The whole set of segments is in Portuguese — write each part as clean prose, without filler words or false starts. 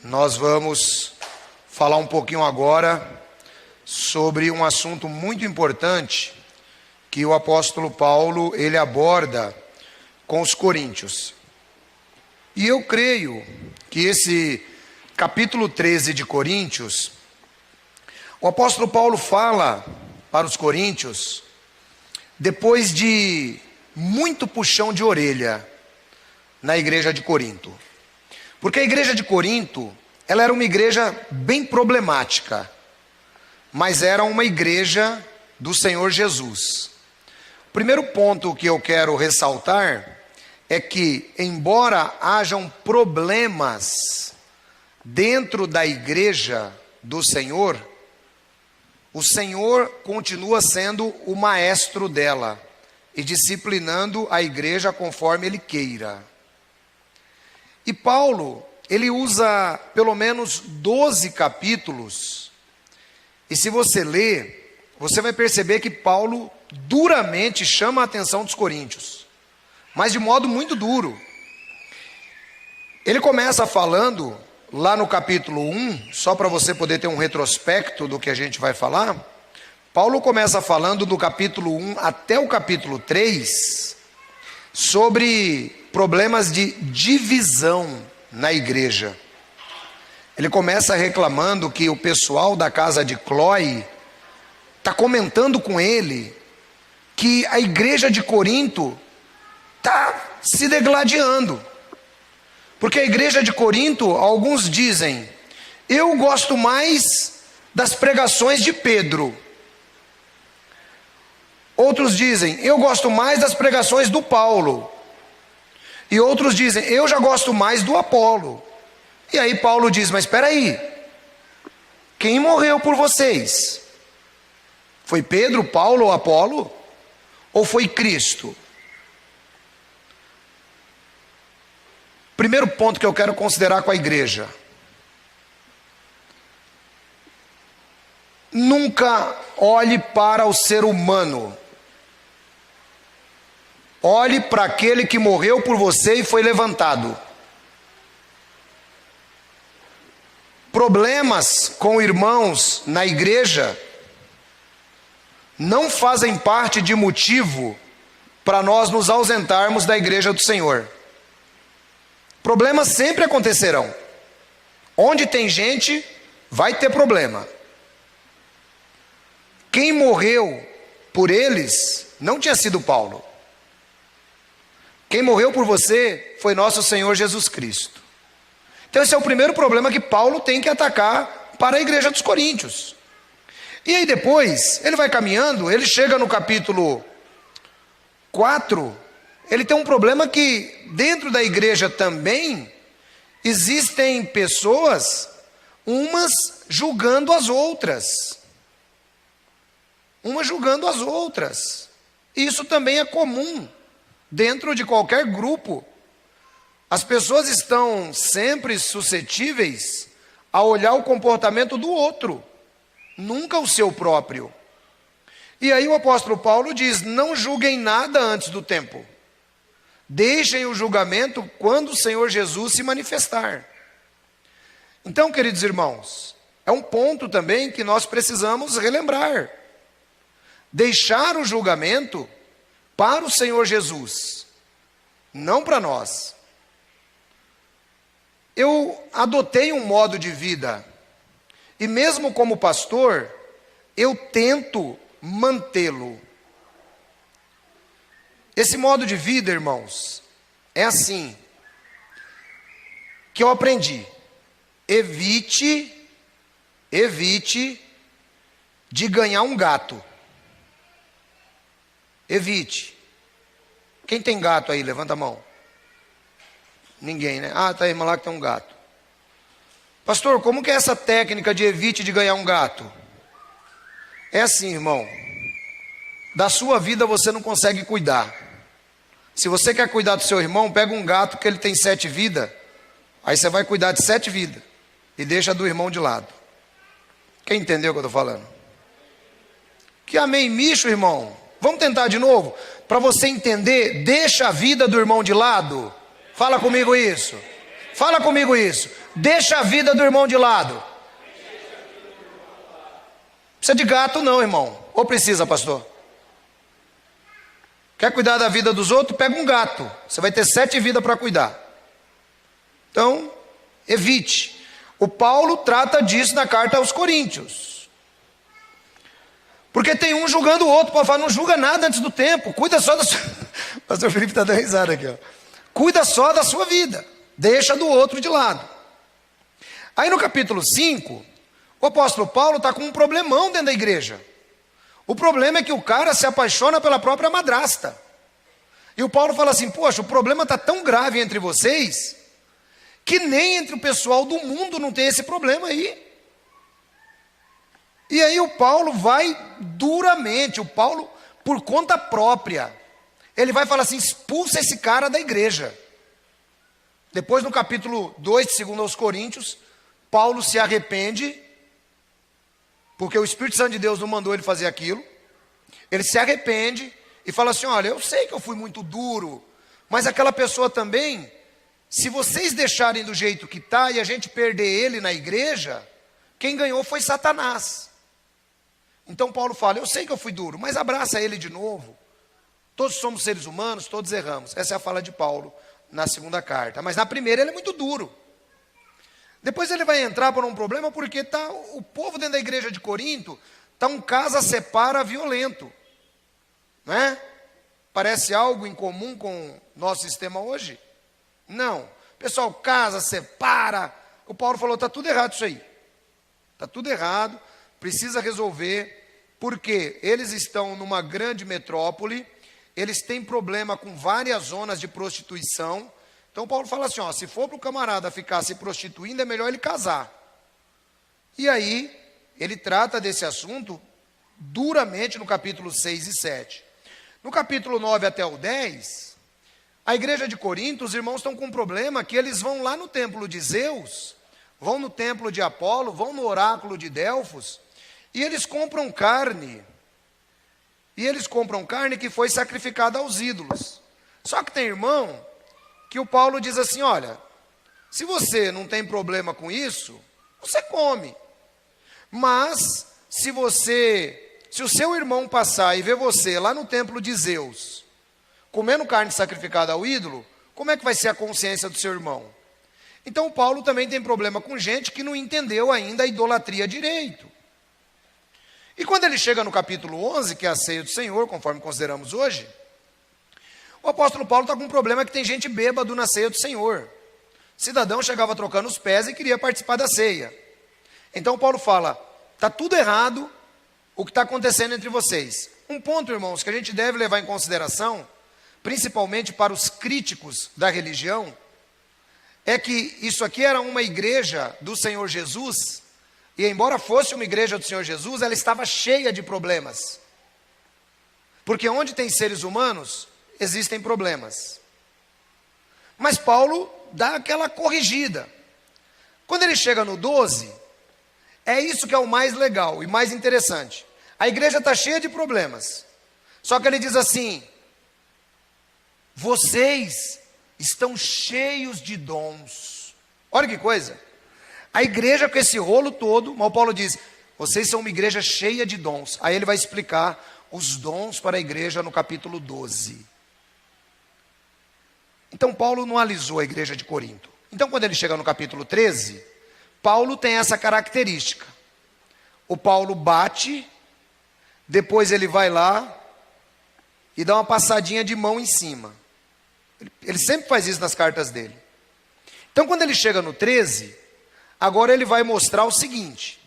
Nós vamos falar um pouquinho agora sobre um assunto muito importante que o apóstolo Paulo ele aborda com os coríntios. E eu creio que esse capítulo 13 de Coríntios, o apóstolo Paulo fala para os coríntios depois de muito puxão de orelha na igreja de Corinto. Porque a igreja de Corinto, ela era uma igreja bem problemática, mas era uma igreja do Senhor Jesus. O primeiro ponto que eu quero ressaltar é que, embora hajam problemas dentro da igreja do Senhor, o Senhor continua sendo o maestro dela e disciplinando a igreja conforme Ele queira. E Paulo, ele usa pelo menos 12 capítulos, e se você ler, você vai perceber que Paulo duramente chama a atenção dos coríntios, mas de modo muito duro. Ele começa falando, lá no capítulo 1, só para você poder ter um retrospecto do que a gente vai falar, Paulo começa falando do capítulo 1 até o capítulo 3, sobre problemas de divisão na igreja. Ele começa reclamando que o pessoal da casa de Cloe está comentando com ele que a igreja de Corinto está se degladiando. Porque a igreja de Corinto, alguns dizem, eu gosto mais das pregações de Pedro. Outros dizem, eu gosto mais das pregações do Paulo. E outros dizem, eu já gosto mais do Apolo. E aí Paulo diz, mas espera aí, quem morreu por vocês? Foi Pedro, Paulo ou Apolo? Ou foi Cristo? Primeiro ponto que eu quero considerar com a igreja. Nunca olhe para o ser humano. Olhe para aquele que morreu por você e foi levantado. Problemas com irmãos na igreja não fazem parte de motivo para nós nos ausentarmos da igreja do Senhor. Problemas sempre acontecerão. Onde tem gente, vai ter problema. Quem morreu por eles não tinha sido Paulo. Quem morreu por você foi nosso Senhor Jesus Cristo. Então esse é o primeiro problema que Paulo tem que atacar para a igreja dos coríntios. E aí depois, ele vai caminhando, ele chega no capítulo 4, ele tem um problema que dentro da igreja também existem pessoas, umas julgando as outras. Umas julgando as outras. Isso também é comum dentro de qualquer grupo. As pessoas estão sempre suscetíveis a olhar o comportamento do outro, nunca o seu próprio. E aí o apóstolo Paulo diz, não julguem nada antes do tempo. Deixem o julgamento quando o Senhor Jesus se manifestar. Então, queridos irmãos, é um ponto também que nós precisamos relembrar. Deixar o julgamento para o Senhor Jesus, não para nós. Eu adotei um modo de vida, e mesmo como pastor, eu tento mantê-lo. Esse modo de vida, irmãos, é assim, que eu aprendi. Evite de ganhar um gato. Evite. Quem tem gato aí? Levanta a mão. Ninguém, né? Ah, tá aí, mas lá que tem um gato. Pastor, como que é essa técnica de evite de ganhar um gato? É assim, irmão. Da sua vida você não consegue cuidar. Se você quer cuidar do seu irmão, pega um gato que ele tem 7 vidas. Aí você vai cuidar de 7 vidas. E deixa do irmão de lado. Quem entendeu o que eu estou falando? Que amém, micho, irmão. Vamos tentar de novo? Para você entender, deixa a vida do irmão de lado. Fala comigo isso. Fala comigo isso. Deixa a vida do irmão de lado. Precisa de gato não, irmão. Ou precisa, pastor? Quer cuidar da vida dos outros? Pega um gato. Você vai ter 7 vidas para cuidar. Então, evite. O Paulo trata disso na carta aos Coríntios. Porque tem um julgando o outro. Paulo fala, não julga nada antes do tempo. Cuida só da sua... O pastor Felipe está dando risada aqui, ó. Cuida só da sua vida. Deixa do outro de lado. Aí no capítulo 5, o apóstolo Paulo está com um problemão dentro da igreja. O problema é que o cara se apaixona pela própria madrasta. E o Paulo fala assim, poxa, o problema está tão grave entre vocês, que nem entre o pessoal do mundo não tem esse problema aí. E aí o Paulo vai duramente, o Paulo, por conta própria, ele vai falar assim, expulsa esse cara da igreja. Depois no capítulo 2, de 2 aos Coríntios, Paulo se arrepende, porque o Espírito Santo de Deus não mandou ele fazer aquilo. Ele se arrepende e fala assim, olha, eu sei que eu fui muito duro, mas aquela pessoa também, se vocês deixarem do jeito que está e a gente perder ele na igreja, quem ganhou foi Satanás. Então Paulo fala, eu sei que eu fui duro, mas abraça ele de novo. Todos somos seres humanos, todos erramos. Essa é a fala de Paulo na segunda carta. Mas na primeira ele é muito duro. Depois ele vai entrar por um problema porque tá, o povo dentro da igreja de Corinto está um casa-separa violento. Né? Parece algo em comum com o nosso sistema hoje? Não. Pessoal, casa, separa. O Paulo falou, está tudo errado isso aí. Está tudo errado, precisa resolver, porque eles estão numa grande metrópole, eles têm problema com várias zonas de prostituição. Então Paulo fala assim, ó, se for para o camarada ficar se prostituindo, é melhor ele casar. E aí, ele trata desse assunto duramente no capítulo 6 e 7. No capítulo 9 até o 10, a igreja de Corinto, os irmãos estão com um problema que eles vão lá no templo de Zeus, vão no templo de Apolo, vão no oráculo de Delfos, e eles compram carne. E eles compram carne que foi sacrificada aos ídolos. Só que tem irmão que o Paulo diz assim, olha, se você não tem problema com isso, você come. Mas, se o seu irmão passar e ver você lá no templo de Zeus, comendo carne sacrificada ao ídolo, como é que vai ser a consciência do seu irmão? Então, Paulo também tem problema com gente que não entendeu ainda a idolatria direito. E quando ele chega no capítulo 11, que é a ceia do Senhor, conforme consideramos hoje, o apóstolo Paulo está com um problema que tem gente bêbado na ceia do Senhor. Cidadão chegava trocando os pés e queria participar da ceia. Então Paulo fala, está tudo errado o que está acontecendo entre vocês. Um ponto, irmãos, que a gente deve levar em consideração, principalmente para os críticos da religião, é que isso aqui era uma igreja do Senhor Jesus, e embora fosse uma igreja do Senhor Jesus, ela estava cheia de problemas. Porque onde tem seres humanos, existem problemas. Mas Paulo dá aquela corrigida. Quando ele chega no 12, é isso que é o mais legal e mais interessante. A igreja está cheia de problemas. Só que ele diz assim, vocês estão cheios de dons. Olha que coisa. A igreja com esse rolo todo, mas o Paulo diz, vocês são uma igreja cheia de dons. Aí ele vai explicar os dons para a igreja no capítulo 12. Então Paulo não alisou a igreja de Corinto. Então quando ele chega no capítulo 13, Paulo tem essa característica. O Paulo bate, depois ele vai lá e dá uma passadinha de mão em cima. Ele sempre faz isso nas cartas dele. Então quando ele chega no 13, agora ele vai mostrar o seguinte,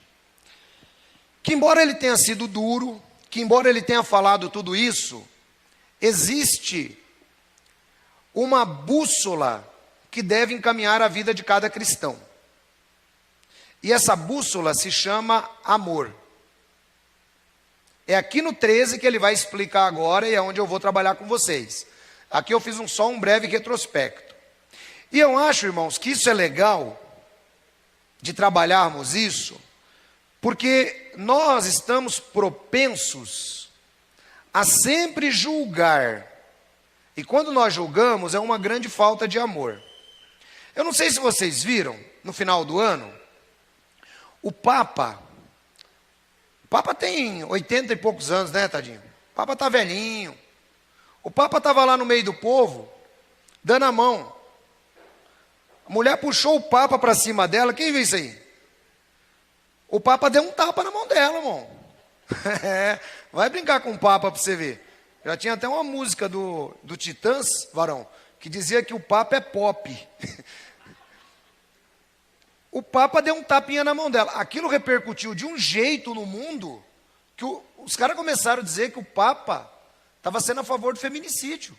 que embora ele tenha sido duro, que embora ele tenha falado tudo isso, existe uma bússola que deve encaminhar a vida de cada cristão. E essa bússola se chama amor. É aqui no 13 que ele vai explicar agora e é onde eu vou trabalhar com vocês. Aqui eu fiz só um breve retrospecto. E eu acho, irmãos, que isso é legal de trabalharmos isso, porque nós estamos propensos a sempre julgar. E quando nós julgamos, é uma grande falta de amor. Eu não sei se vocês viram, no final do ano, o Papa tem 80 e poucos anos, né, tadinho? O Papa tá velhinho. O Papa estava lá no meio do povo, dando a mão. A mulher puxou o Papa para cima dela. Quem viu isso aí? O Papa deu um tapa na mão dela, irmão. Vai brincar com o Papa para você ver. Já tinha até uma música do Titãs, varão, que dizia que o Papa é pop. O Papa deu um tapinha na mão dela. Aquilo repercutiu de um jeito no mundo que os caras começaram a dizer que o Papa estava sendo a favor do feminicídio.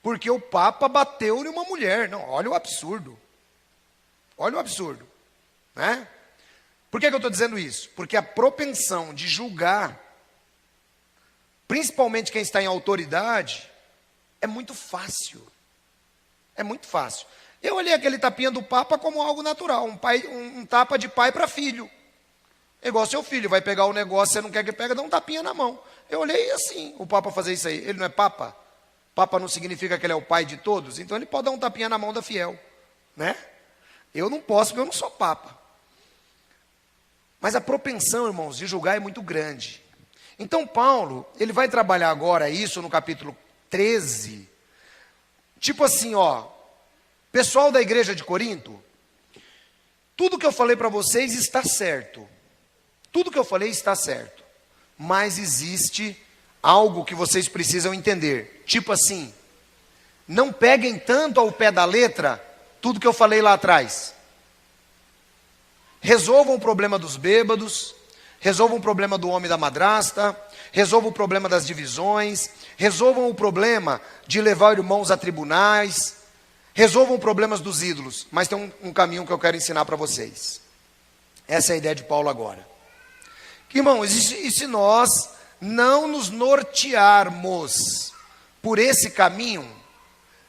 Porque o Papa bateu em uma mulher. Não, olha o absurdo. Olha o absurdo. Né? Por que eu estou dizendo isso? Porque a propensão de julgar, principalmente quem está em autoridade, é muito fácil. É muito fácil. Eu olhei aquele tapinha do Papa como algo natural, um tapa de pai para filho. É igual seu filho, vai pegar o negócio, você não quer que pegue, dá um tapinha na mão. Eu olhei assim, o Papa fazer isso aí. Ele não é Papa? Papa não significa que ele é o pai de todos? Então ele pode dar um tapinha na mão da fiel. Né? Eu não posso, porque eu não sou Papa. Mas a propensão, irmãos, de julgar é muito grande. Então Paulo, ele vai trabalhar agora isso no capítulo 13. Tipo assim, ó. Pessoal da igreja de Corinto, tudo que eu falei para vocês está certo. Tudo que eu falei está certo. Mas existe algo que vocês precisam entender. Tipo assim, não peguem tanto ao pé da letra tudo que eu falei lá atrás. Resolvam o problema dos bêbados, resolvam o problema do homem e da madrasta, resolvam o problema das divisões, resolvam o problema de levar irmãos a tribunais, resolvam problemas dos ídolos, mas tem um caminho que eu quero ensinar para vocês. Essa é a ideia de Paulo agora. Que, irmãos, e se nós não nos nortearmos por esse caminho,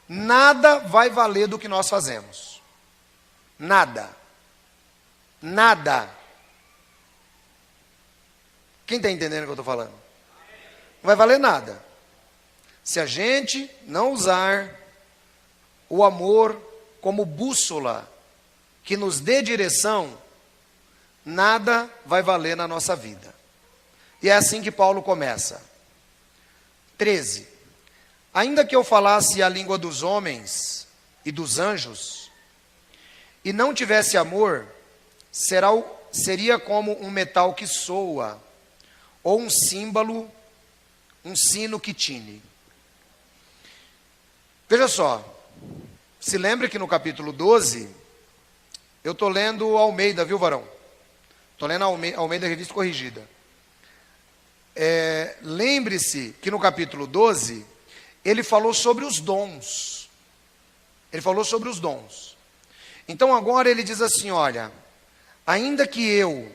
nada vai valer do que nós fazemos. Nada. Nada. Quem está entendendo o que eu estou falando? Não vai valer nada. Se a gente não usar o amor como bússola que nos dê direção, nada vai valer na nossa vida. E é assim que Paulo começa. 13. Ainda que eu falasse a língua dos homens e dos anjos, e não tivesse amor, seria como um metal que soa, ou um símbolo, um sino que tine. Veja só. Se lembre que no capítulo 12, eu estou lendo Almeida, viu, varão? Estou lendo Almeida Revista Corrigida. Lembre-se que no capítulo 12, ele falou sobre os dons. Ele falou sobre os dons. Então agora ele diz assim, olha, ainda que eu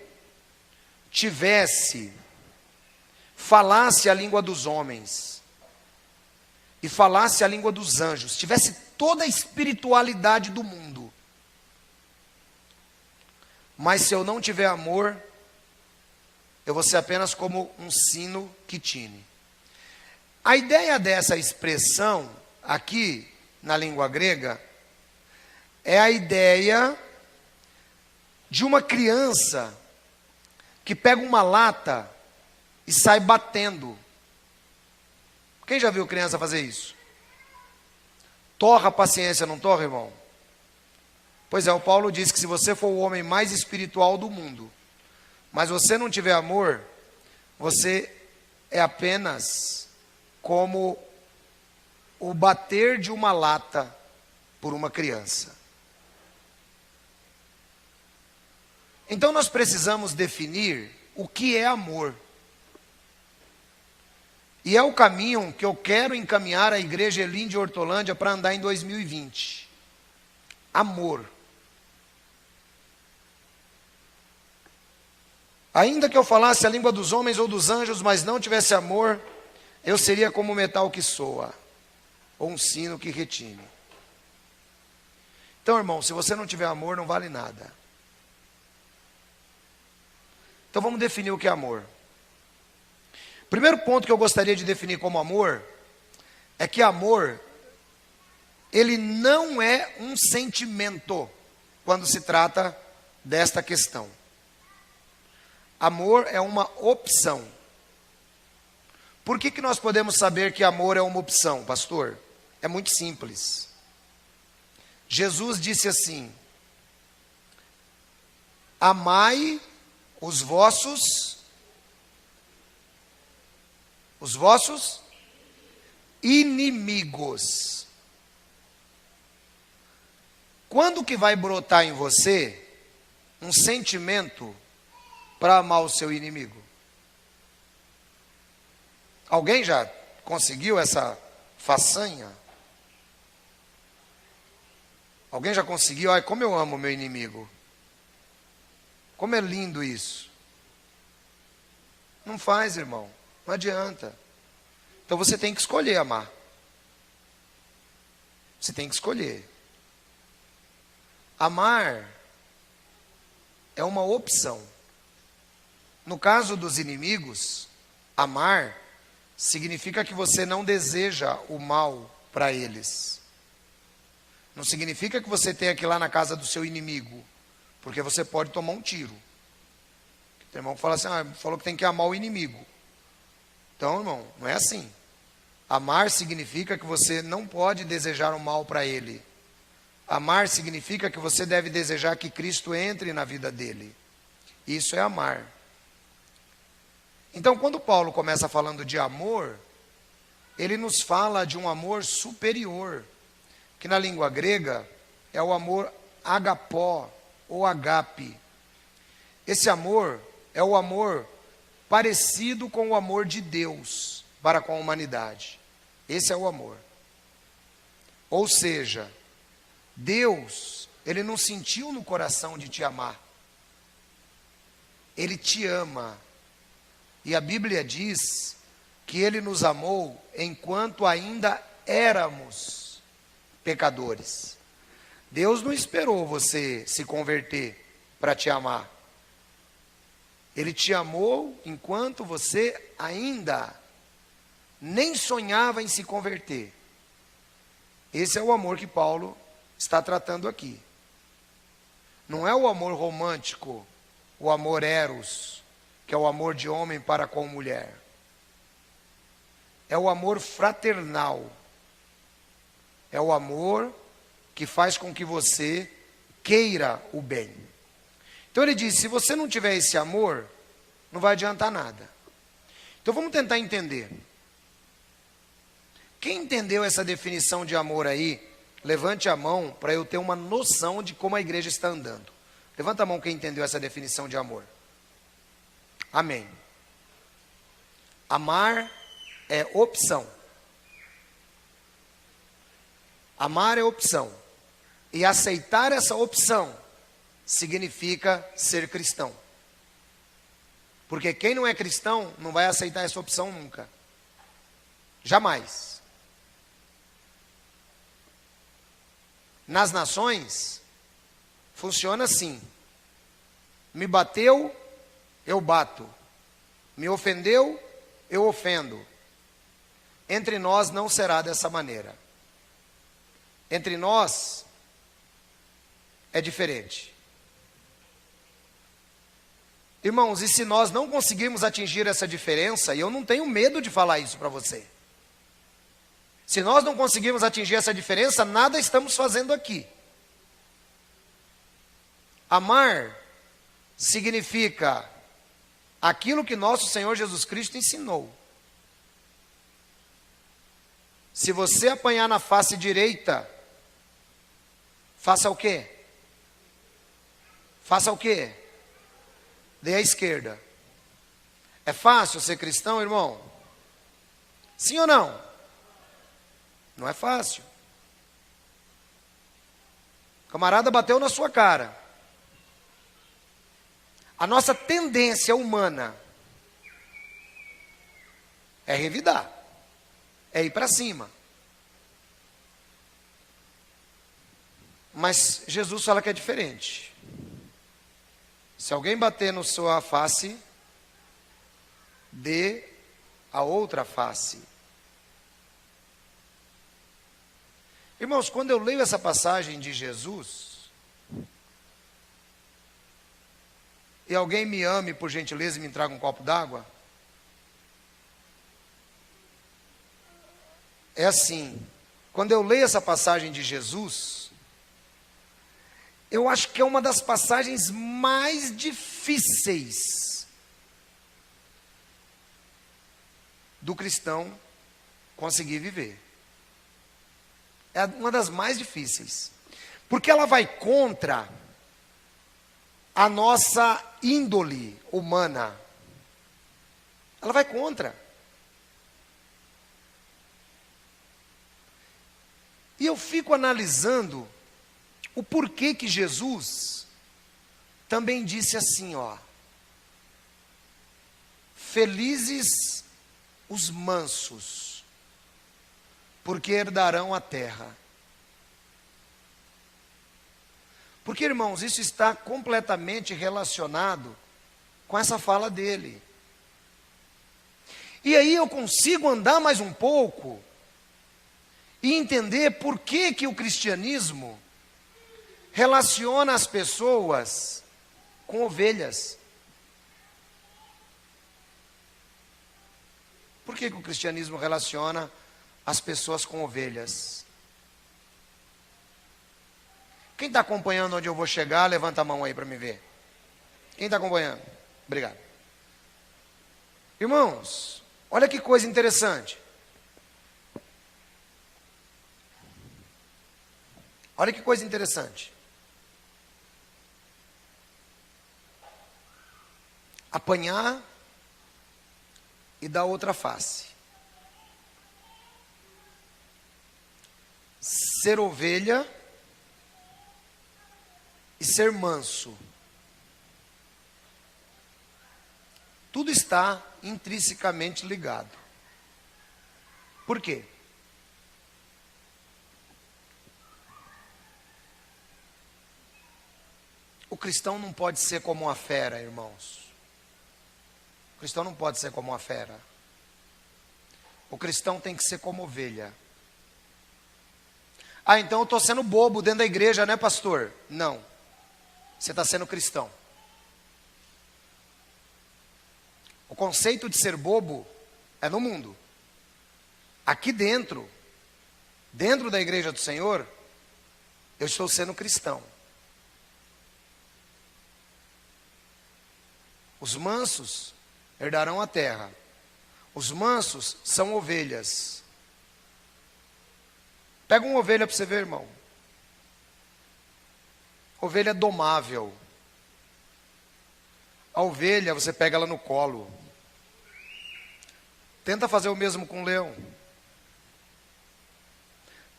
falasse a língua dos homens, e falasse a língua dos anjos, tivesse toda a espiritualidade do mundo, mas se eu não tiver amor, eu vou ser apenas como um sino que tine. A ideia dessa expressão aqui na língua grega é a ideia de uma criança que pega uma lata e sai batendo. Quem já viu criança fazer isso? Torra a paciência, não torra, irmão? Pois é, o Paulo diz que se você for o homem mais espiritual do mundo, mas você não tiver amor, você é apenas como o bater de uma lata por uma criança. Então nós precisamos definir o que é amor. E é o caminho que eu quero encaminhar a Igreja Elim de Hortolândia para andar em 2020. Amor. Ainda que eu falasse a língua dos homens ou dos anjos, mas não tivesse amor, eu seria como um metal que soa, ou um sino que retine. Então, irmão, se você não tiver amor, não vale nada. Então vamos definir o que é amor. Primeiro ponto que eu gostaria de definir como amor, é que amor ele não é um sentimento quando se trata desta questão. Amor é uma opção. Por que nós podemos saber que amor é uma opção, pastor? É muito simples. Jesus disse assim: amai os vossos inimigos. Quando que vai brotar em você um sentimento para amar o seu inimigo? Alguém já conseguiu essa façanha? Alguém já conseguiu? Ai, como eu amo o meu inimigo. Como é lindo isso. Não faz, irmão. Não adianta. Então você tem que escolher amar. Você tem que escolher. Amar é uma opção. No caso dos inimigos, amar significa que você não deseja o mal para eles. Não significa que você tenha que ir lá na casa do seu inimigo, porque você pode tomar um tiro. Tem irmão que fala assim, falou que tem que amar o inimigo. Então, irmão, não é assim. Amar significa que você não pode desejar o mal para ele. Amar significa que você deve desejar que Cristo entre na vida dele. Isso é amar. Então, quando Paulo começa falando de amor, ele nos fala de um amor superior, que na língua grega é o amor agapó ou agape. Esse amor é o amor parecido com o amor de Deus para com a humanidade. Esse é o amor. Ou seja, Deus, ele não sentiu no coração de te amar. Ele te ama. E a Bíblia diz que ele nos amou enquanto ainda éramos pecadores. Deus não esperou você se converter para te amar. Ele te amou enquanto você ainda nem sonhava em se converter. Esse é o amor que Paulo está tratando aqui. Não é o amor romântico, o amor eros, que é o amor de homem para com mulher. É o amor fraternal. É o amor que faz com que você queira o bem. Então ele diz, se você não tiver esse amor, não vai adiantar nada. Então vamos tentar entender. Quem entendeu essa definição de amor aí, levante a mão para eu ter uma noção de como a igreja está andando. Levanta a mão quem entendeu essa definição de amor. Amém. Amar é opção. Amar é opção. E aceitar essa opção significa ser cristão. Porque quem não é cristão não vai aceitar essa opção nunca. Jamais. Nas nações, funciona assim. Me bateu, eu bato. Me ofendeu, eu ofendo. Entre nós não será dessa maneira. Entre nós é diferente. Irmãos, e se nós não conseguirmos atingir essa diferença, e eu não tenho medo de falar isso para você. Se nós não conseguirmos atingir essa diferença, nada estamos fazendo aqui. Amar significa aquilo que nosso Senhor Jesus Cristo ensinou. Se você apanhar na face direita, faça o quê? Faça o quê? Dê à esquerda. É fácil ser cristão, irmão? Sim ou não? Não é fácil. O camarada bateu na sua cara. A nossa tendência humana é revidar, é ir para cima. Mas Jesus fala que é diferente. Se alguém bater na sua face, dê a outra face. Irmãos, quando eu leio essa passagem de Jesus, e alguém me ame, por gentileza, e me traga um copo d'água, é assim, quando eu leio essa passagem de Jesus, eu acho que é uma das passagens mais difíceis do cristão conseguir viver. É uma das mais difíceis, porque ela vai contra a nossa índole humana. Ela vai contra. E eu fico analisando o porquê que Jesus também disse assim, ó: felizes os mansos, porque herdarão a terra. Porque, irmãos, isso está completamente relacionado com essa fala dele. E aí eu consigo andar mais um pouco e entender por que que o cristianismo relaciona as pessoas com ovelhas. Por que que o cristianismo relaciona as pessoas com ovelhas? Quem está acompanhando onde eu vou chegar, levanta a mão aí para me ver. Quem está acompanhando? Obrigado. Irmãos, olha que coisa interessante. Olha que coisa interessante. Apanhar e dar outra face. Ser ovelha e ser manso. Tudo está intrinsecamente ligado. Por quê? O cristão não pode ser como uma fera, irmãos. O cristão não pode ser como uma fera. O cristão tem que ser como ovelha. Ah, então eu estou sendo bobo dentro da igreja, né, pastor? Não. Você está sendo cristão. O conceito de ser bobo é no mundo. Aqui dentro da igreja do Senhor, eu estou sendo cristão. Os mansos herdarão a terra. Os mansos são ovelhas. Pega uma ovelha para você ver, irmão. Ovelha domável. A ovelha, você pega ela no colo. Tenta fazer o mesmo com o leão.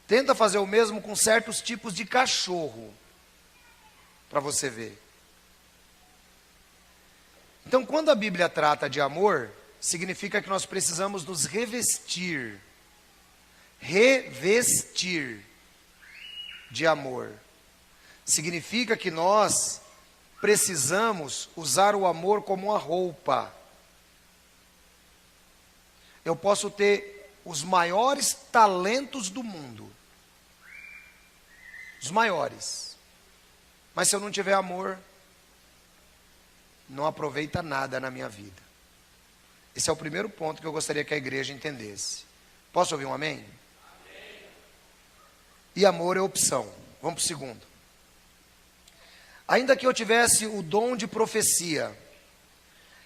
Tenta fazer o mesmo com certos tipos de cachorro. Para você ver. Então, quando a Bíblia trata de amor, significa que nós precisamos nos revestir. Revestir de amor. Significa que nós precisamos usar o amor como uma roupa. Eu posso ter os maiores talentos do mundo. Os maiores. Mas se eu não tiver amor, não aproveita nada na minha vida. Esse é o primeiro ponto que eu gostaria que a igreja entendesse. Posso ouvir um amém? Amém. E amor é opção. Vamos para o segundo. Ainda que eu tivesse o dom de profecia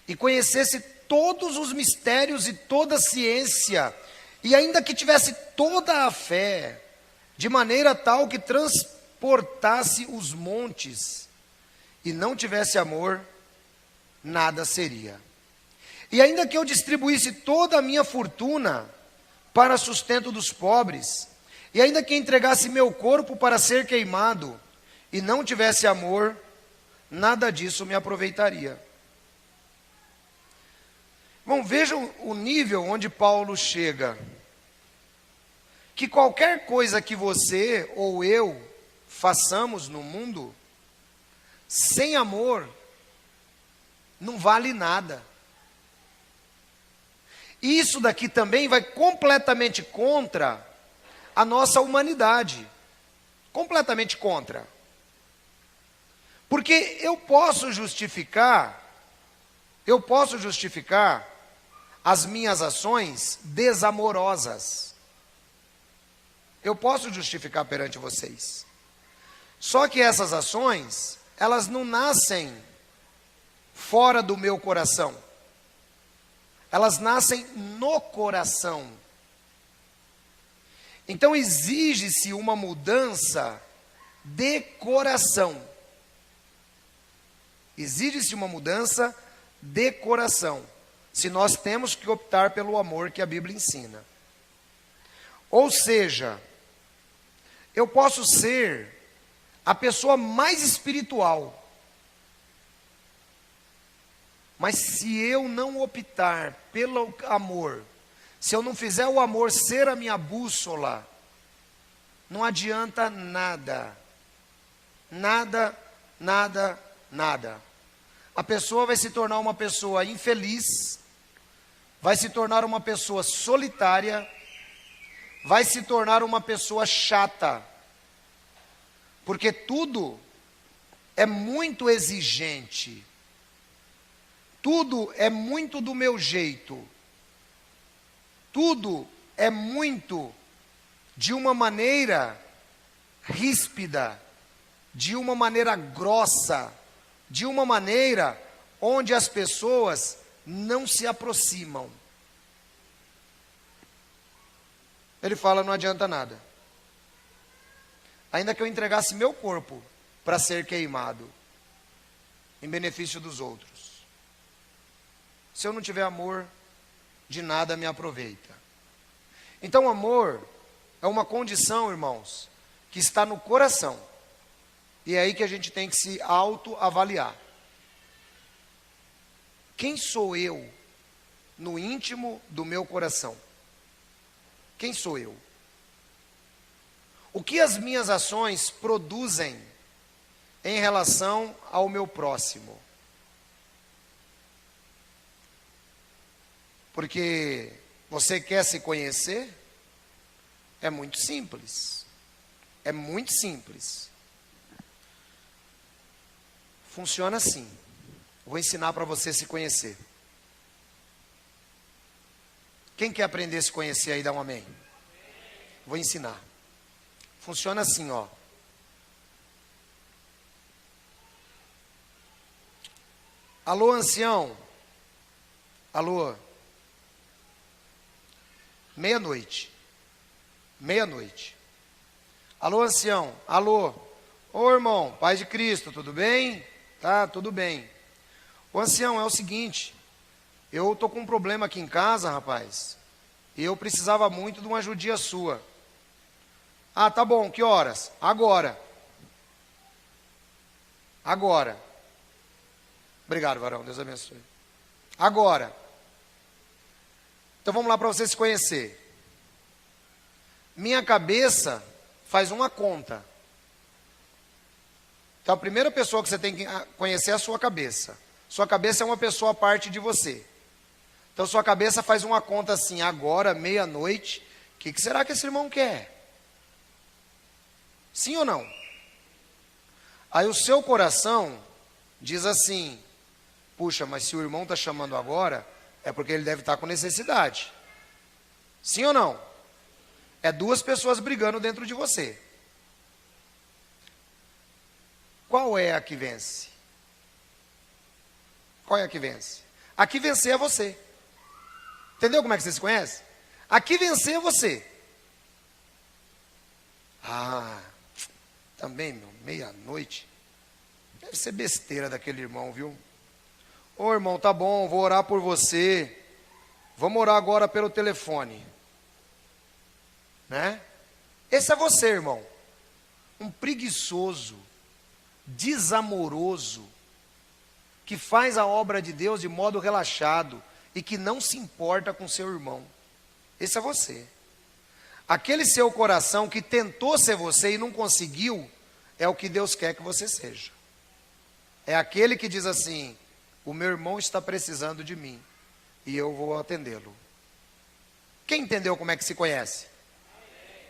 e conhecesse todos os mistérios e toda a ciência, e ainda que tivesse toda a fé, de maneira tal que transportasse os montes, e não tivesse amor, nada seria. E ainda que eu distribuísse toda a minha fortuna para sustento dos pobres, e ainda que entregasse meu corpo para ser queimado, e não tivesse amor, nada disso me aproveitaria. Bom, vejam o nível onde Paulo chega. Que qualquer coisa que você ou eu façamos no mundo, sem amor, não vale nada. E isso daqui também vai completamente contra a nossa humanidade. Completamente contra. Porque eu posso justificar as minhas ações desamorosas. Eu posso justificar perante vocês. Só que essas ações, elas não nascem fora do meu coração. Elas nascem no coração. Então exige-se uma mudança de coração. Exige-se uma mudança de coração. Se nós temos que optar pelo amor que a Bíblia ensina. Ou seja, eu posso ser a pessoa mais espiritual. Mas se eu não optar pelo amor, se eu não fizer o amor ser a minha bússola, não adianta nada. Nada, nada, nada. A pessoa vai se tornar uma pessoa infeliz, vai se tornar uma pessoa solitária, vai se tornar uma pessoa chata. Porque tudo é muito exigente. Tudo é muito do meu jeito. Tudo é muito de uma maneira ríspida, de uma maneira grossa, de uma maneira onde as pessoas não se aproximam. Ele fala, não adianta nada. Ainda que eu entregasse meu corpo para ser queimado, em benefício dos outros. Se eu não tiver amor, de nada me aproveita. Então, amor é uma condição, irmãos, que está no coração. E é aí que a gente tem que se autoavaliar. Quem sou eu no íntimo do meu coração? Quem sou eu? O que as minhas ações produzem em relação ao meu próximo? Porque você quer se conhecer? É muito simples. É muito simples. Funciona assim. Vou ensinar para você se conhecer. Quem quer aprender a se conhecer aí, dá um amém. Vou ensinar. Funciona assim, ó. Alô, ancião. Alô. Meia-noite. Meia-noite. Alô, ancião. Alô. Ô, irmão, paz de Cristo, tudo bem? Tá, tudo bem. Ô, ancião, é o seguinte. Eu tô com um problema aqui em casa, rapaz. E eu precisava muito de uma ajudia sua. Ah, tá bom, que horas? Agora. Agora. Obrigado, varão, Deus abençoe. Agora. Então vamos lá para você se conhecer. Minha cabeça faz uma conta. Então a primeira pessoa que você tem que conhecer é a sua cabeça. Sua cabeça é uma pessoa à parte de você. Então sua cabeça faz uma conta assim, agora, meia-noite, o que será que esse irmão quer? Sim ou não? Aí o seu coração diz assim, puxa, mas se o irmão está chamando agora, é porque ele deve estar com necessidade. Sim ou não? É duas pessoas brigando dentro de você. Qual é a que vence? Qual é a que vence? A que vencer é você. Entendeu como é que você se conhece? A que vencer é você. Ah, também, meu, meia-noite. Deve ser besteira daquele irmão, viu? Ô, irmão, tá bom, vou orar por você. Vamos orar agora pelo telefone. Né? Esse é você, irmão. Um preguiçoso, desamoroso, que faz a obra de Deus de modo relaxado e que não se importa com seu irmão. Esse é você. Aquele seu coração que tentou ser você e não conseguiu, é o que Deus quer que você seja. É aquele que diz assim, o meu irmão está precisando de mim e eu vou atendê-lo. Quem entendeu como é que se conhece?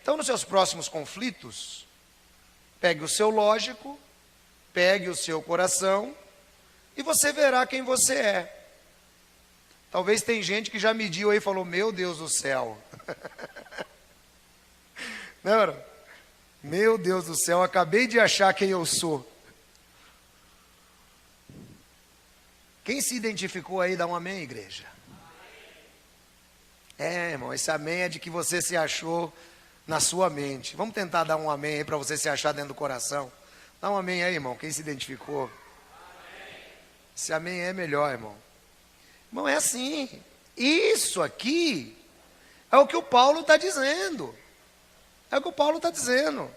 Então, nos seus próximos conflitos, pegue o seu lógico, pegue o seu coração, e você verá quem você é. Talvez tem gente que já mediu aí e falou, meu Deus do céu. Não, meu Deus do céu, acabei de achar quem eu sou. Quem se identificou aí, dá um amém, igreja. Irmão, esse amém é de que você se achou na sua mente. Vamos tentar dar um amém aí para você se achar dentro do coração. Dá um amém aí, irmão, quem se identificou. Amém. Esse amém é melhor, irmão. Irmão, é assim. Isso aqui é o que o Paulo está dizendo. É o que o Paulo está dizendo.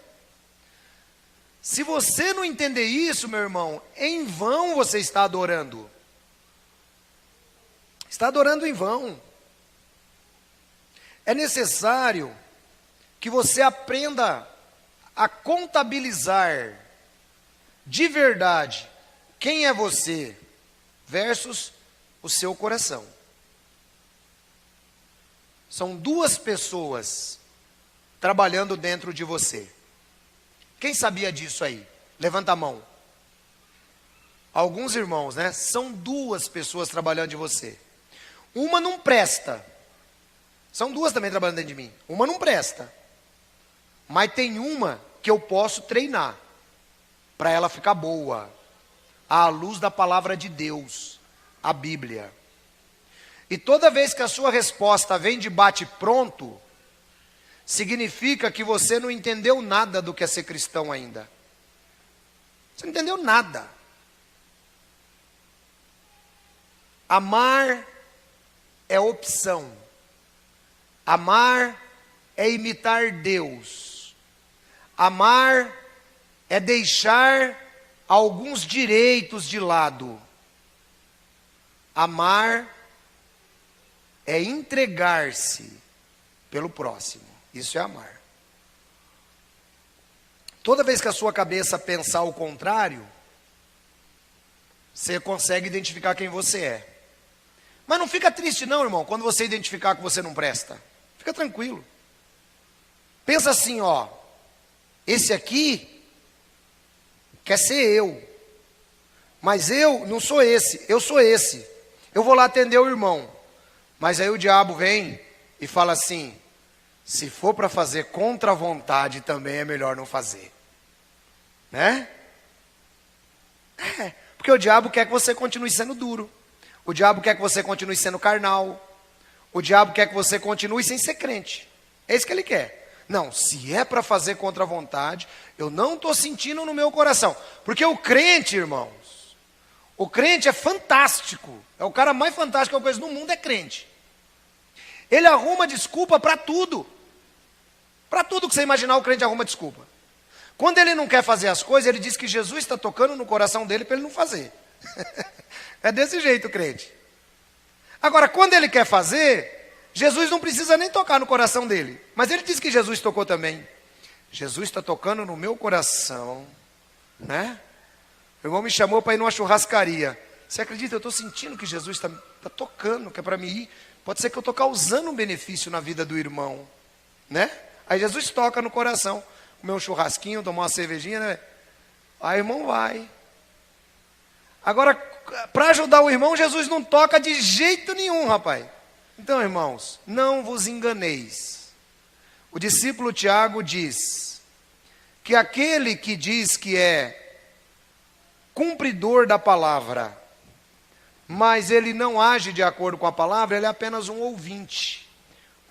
Se você não entender isso, meu irmão, em vão você está adorando. Está adorando em vão. É necessário que você aprenda a contabilizar de verdade quem é você versus o seu coração. São duas pessoas trabalhando dentro de você. Quem sabia disso aí? Levanta a mão. Alguns irmãos, né? São duas pessoas trabalhando de você. Uma não presta. São duas também trabalhando dentro de mim. Uma não presta. Mas tem uma que eu posso treinar para ela ficar boa. À luz da palavra de Deus, a Bíblia. E toda vez que a sua resposta vem de bate-pronto, significa que você não entendeu nada do que é ser cristão ainda. Você não entendeu nada. Amar é opção. Amar é imitar Deus. Amar é deixar alguns direitos de lado. Amar é entregar-se pelo próximo. Isso é amar. Toda vez que a sua cabeça pensar o contrário, você consegue identificar quem você é. Mas não fica triste não, irmão, quando você identificar que você não presta. Fica tranquilo. Pensa assim, ó. Esse aqui quer ser eu. Mas eu não sou esse, eu sou esse. Eu vou lá atender o irmão. Mas aí o diabo vem e fala assim, se for para fazer contra a vontade, também é melhor não fazer. Né? Porque o diabo quer que você continue sendo duro. O diabo quer que você continue sendo carnal. O diabo quer que você continue sem ser crente. É isso que ele quer. Não, se é para fazer contra a vontade, eu não estou sentindo no meu coração. Porque o crente, irmãos, o crente é fantástico. É o cara mais fantástico que eu conheço no mundo, é crente. Ele arruma desculpa para tudo. Para tudo que você imaginar, o crente arruma desculpa. Quando ele não quer fazer as coisas, ele diz que Jesus está tocando no coração dele para ele não fazer. É desse jeito, crente. Agora, quando ele quer fazer, Jesus não precisa nem tocar no coração dele. Mas ele diz que Jesus tocou também. Jesus está tocando no meu coração, né? O irmão me chamou para ir numa churrascaria. Você acredita? Eu estou sentindo que Jesus está tocando, que é para mim ir. Pode ser que eu estou causando um benefício na vida do irmão, né? Aí Jesus toca no coração. Comer um churrasquinho, tomar uma cervejinha, né? Aí o irmão vai. Agora, para ajudar o irmão, Jesus não toca de jeito nenhum, rapaz. Então, irmãos, não vos enganeis. O discípulo Tiago diz que aquele que diz que é cumpridor da palavra, mas ele não age de acordo com a palavra, ele é apenas um ouvinte.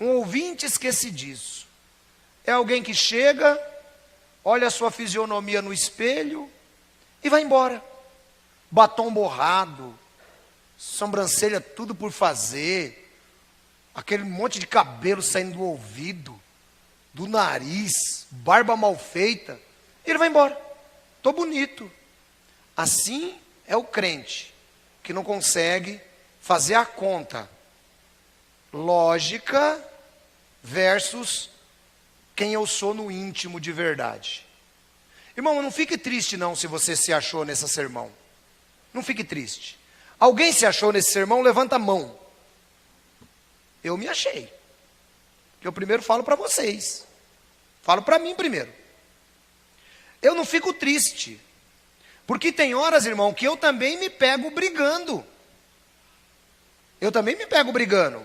Um ouvinte esquecidiço. É alguém que chega, olha a sua fisionomia no espelho e vai embora. Batom borrado, sobrancelha tudo por fazer, aquele monte de cabelo saindo do ouvido, do nariz, barba mal feita, e ele vai embora. Estou bonito. Assim é o crente, que não consegue fazer a conta. Lógica versus quem eu sou no íntimo de verdade. Irmão, não fique triste não se você se achou nesse sermão. Não fique triste. Alguém se achou nesse sermão? Levanta a mão. Eu me achei. Que eu primeiro falo para vocês. Falo para mim primeiro. Eu não fico triste. Porque tem horas, irmão, que eu também me pego brigando. Eu também me pego brigando.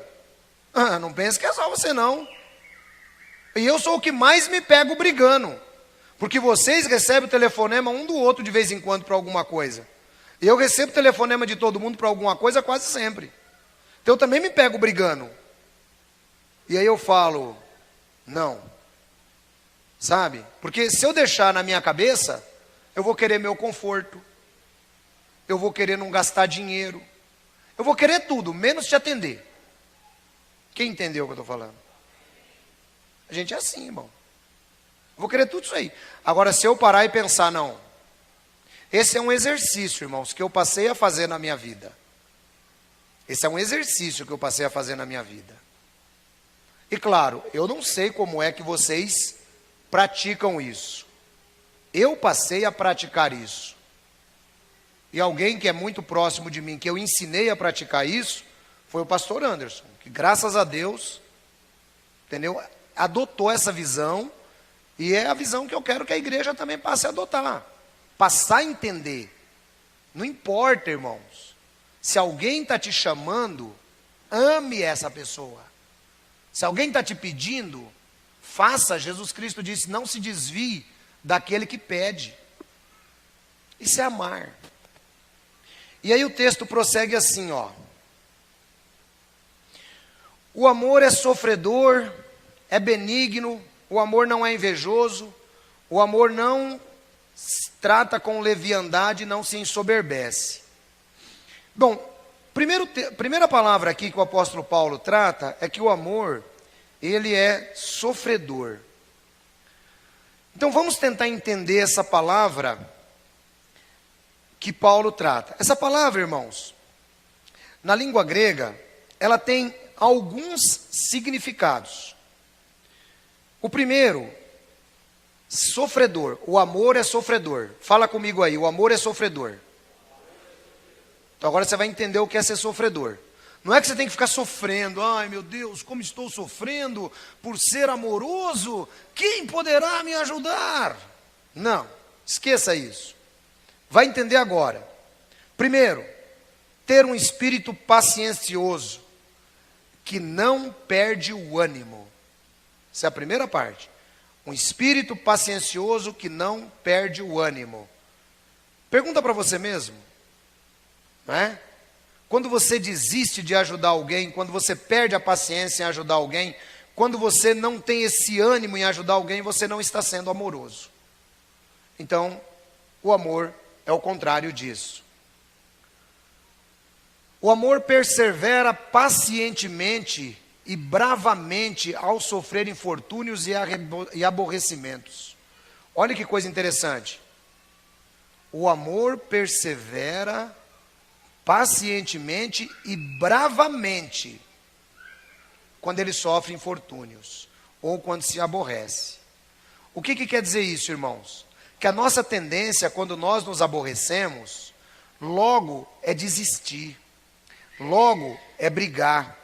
Não pense que é só você não. E eu sou o que mais me pego brigando. Porque vocês recebem o telefonema um do outro de vez em quando para alguma coisa. E eu recebo telefonema de todo mundo para alguma coisa quase sempre. Então eu também me pego brigando. E aí eu falo, não. Sabe? Porque se eu deixar na minha cabeça, eu vou querer meu conforto. Eu vou querer não gastar dinheiro. Eu vou querer tudo, menos te atender. Quem entendeu o que eu estou falando? A gente é assim, irmão. Eu vou querer tudo isso aí. Agora, se eu parar e pensar, não. Esse é um exercício, irmãos, que eu passei a fazer na minha vida. Esse é um exercício que eu passei a fazer na minha vida. E claro, eu não sei como é que vocês praticam isso. Eu passei a praticar isso. E alguém que é muito próximo de mim, que eu ensinei a praticar isso, foi o pastor Anderson, que graças a Deus, entendeu? Adotou essa visão, e é a visão que eu quero que a igreja também passe a adotar. Passar a entender. Não importa, irmãos. Se alguém está te chamando, ame essa pessoa. Se alguém está te pedindo, faça. Jesus Cristo disse, não se desvie daquele que pede. Isso é amar. E aí o texto prossegue assim, ó. O amor é sofredor, é benigno, o amor não é invejoso, o amor não trata com leviandade, não se ensoberbece. Bom, primeira palavra aqui que o apóstolo Paulo trata é que o amor, ele é sofredor. Então vamos tentar entender essa palavra que Paulo trata. Essa palavra, irmãos, na língua grega, ela tem alguns significados. O primeiro, sofredor. O amor é sofredor. Fala comigo aí, o amor é sofredor. Então agora você vai entender o que é ser sofredor. Não é que você tem que ficar sofrendo. Ai meu Deus, como estou sofrendo por ser amoroso. Quem poderá me ajudar? Não, esqueça isso. Vai entender agora. Primeiro, ter um espírito paciencioso, que não perde o ânimo. Essa é a primeira parte. Um espírito paciencioso que não perde o ânimo. Pergunta para você mesmo. Não é? Quando você desiste de ajudar alguém, quando você perde a paciência em ajudar alguém, quando você não tem esse ânimo em ajudar alguém, você não está sendo amoroso. Então, o amor é o contrário disso. O amor persevera pacientemente e bravamente ao sofrer infortúnios e aborrecimentos. Olha que coisa interessante. O amor persevera pacientemente e bravamente quando ele sofre infortúnios ou quando se aborrece. O que quer dizer isso, irmãos? Que a nossa tendência, quando nós nos aborrecemos, logo é desistir, logo é brigar.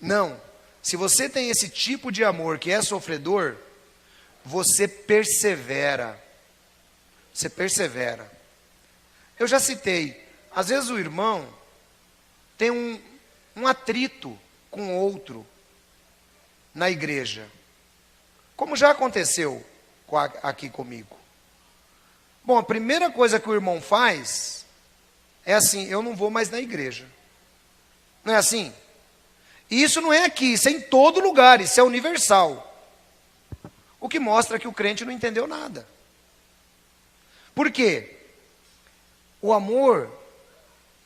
Não, se você tem esse tipo de amor que é sofredor, você persevera. Você persevera. Eu já citei, às vezes o irmão tem um atrito com outro na igreja, como já aconteceu aqui comigo. Bom, a primeira coisa que o irmão faz é assim, eu não vou mais na igreja. Não é assim? E isso não é aqui, isso é em todo lugar, isso é universal. O que mostra que o crente não entendeu nada. Por quê? O amor,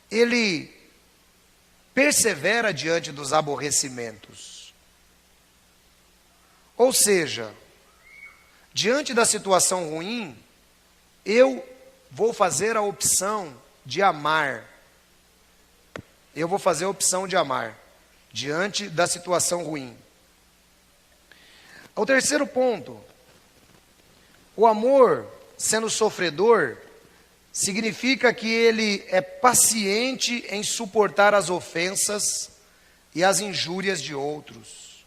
ele persevera diante dos aborrecimentos. Ou seja, diante da situação ruim, eu vou fazer a opção de amar. Eu vou fazer a opção de amar diante da situação ruim. O terceiro ponto, o amor, sendo sofredor, significa que ele é paciente em suportar as ofensas e as injúrias de outros.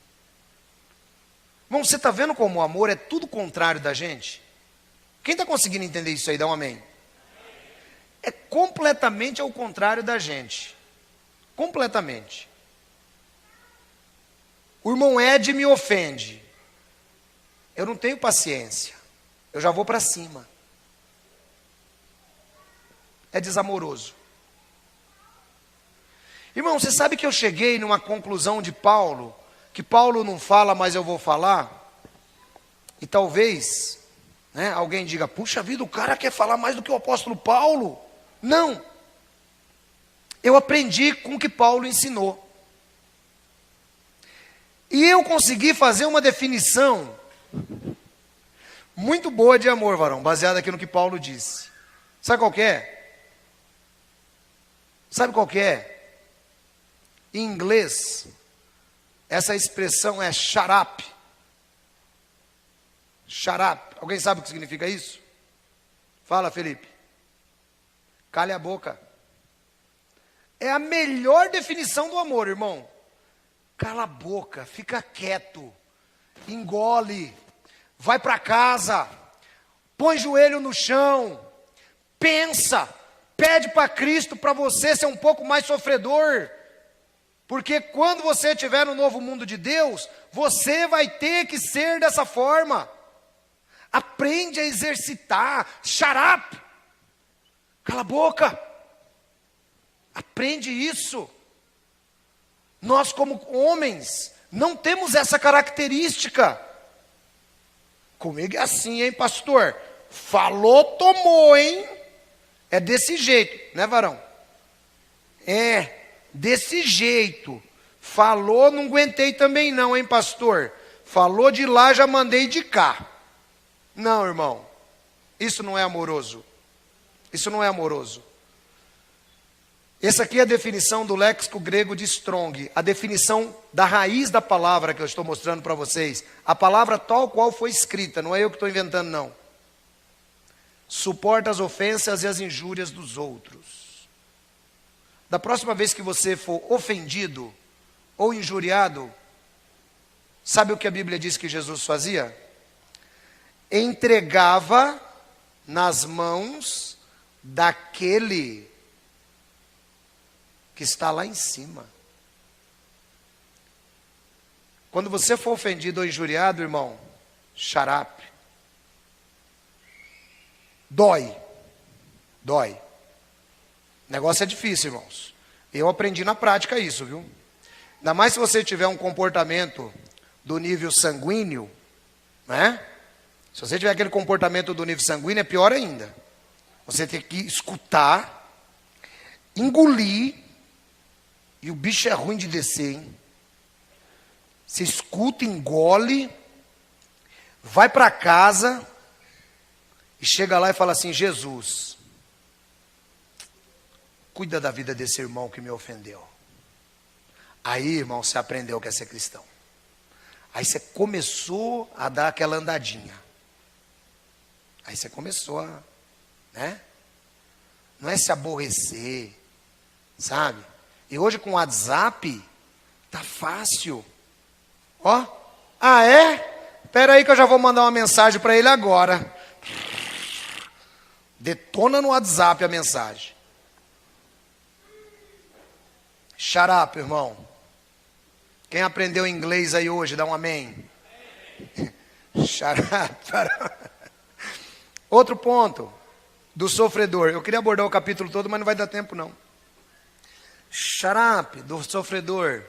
Irmão, você está vendo como o amor é tudo contrário da gente? Quem está conseguindo entender isso aí? Dá um amém. É completamente ao contrário da gente. Completamente. O irmão Ed me ofende. Eu não tenho paciência. Eu já vou para cima. É desamoroso. Irmão, você sabe que eu cheguei numa conclusão de Paulo, que Paulo não fala, mas eu vou falar? E talvez, né, alguém diga, puxa vida, o cara quer falar mais do que o apóstolo Paulo. Não. Eu aprendi com o que Paulo ensinou. E eu consegui fazer uma definição muito boa de amor, varão, baseada aqui no que Paulo disse. Sabe qual que é? Sabe qual que é? Em inglês, essa expressão é shut up. Shut up. Alguém sabe o que significa isso? Fala, Felipe. Cale a boca. É a melhor definição do amor, irmão. Cala a boca, fica quieto, engole, vai para casa, põe joelho no chão, pensa, pede para Cristo para você ser um pouco mais sofredor, porque quando você estiver no novo mundo de Deus, você vai ter que ser dessa forma. Aprende a exercitar, shut up, cala a boca, aprende isso. Nós, como homens, não temos essa característica. Comigo é assim, hein, pastor? Falou, tomou, hein? É desse jeito, né, varão? É, desse jeito. Falou, não aguentei também não, hein, pastor? Falou de lá, já mandei de cá. Não, irmão. Isso não é amoroso. Isso não é amoroso. Essa aqui é a definição do léxico grego de Strong, a definição da raiz da palavra que eu estou mostrando para vocês. A palavra tal qual foi escrita, não é eu que estou inventando, não. Suporta as ofensas e as injúrias dos outros. Da próxima vez que você for ofendido ou injuriado, sabe o que a Bíblia diz que Jesus fazia? Entregava nas mãos daquele que está lá em cima. Quando você for ofendido ou injuriado, irmão, shut up. Dói. Dói. O negócio é difícil, irmãos. Eu aprendi na prática isso, viu? Ainda mais se você tiver um comportamento do nível sanguíneo, né? Se você tiver aquele comportamento do nível sanguíneo, é pior ainda. Você tem que escutar, engolir. E o bicho é ruim de descer, hein? Você escuta, engole, vai para casa e chega lá e fala assim, Jesus, cuida da vida desse irmão que me ofendeu. Aí, irmão, você aprendeu que é ser cristão. Aí você começou a dar aquela andadinha. Aí você começou a, né? Não é se aborrecer, sabe? E hoje com o WhatsApp, tá fácil. Ó, ah é? Espera aí que eu já vou mandar uma mensagem para ele agora. Detona no WhatsApp a mensagem. Shut up, irmão. Quem aprendeu inglês aí hoje, dá um amém. Shut up. Outro ponto do sofredor. Eu queria abordar o capítulo todo, mas não vai dar tempo não. Shut up, do sofredor.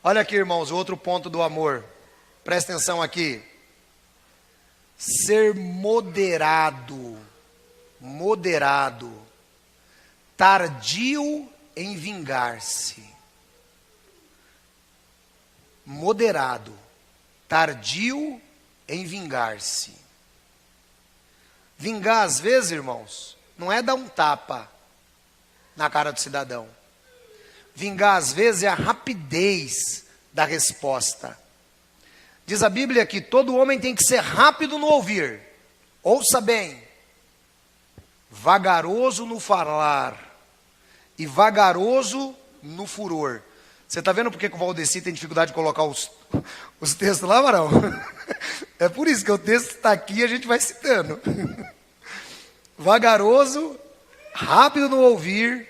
Olha aqui, irmãos, o outro ponto do amor. Presta atenção aqui. Ser moderado. Moderado. Tardio em vingar-se. Moderado. Tardio em vingar-se. Vingar, às vezes, irmãos, não é dar um tapa na cara do cidadão. Vingar, às vezes, é a rapidez da resposta. Diz a Bíblia que todo homem tem que ser rápido no ouvir. Ouça bem. Vagaroso no falar e vagaroso no furor. Você está vendo por que o Valdeci tem dificuldade de colocar os textos lá, Marão? É por isso que o texto está aqui e a gente vai citando. Vagaroso, rápido no ouvir,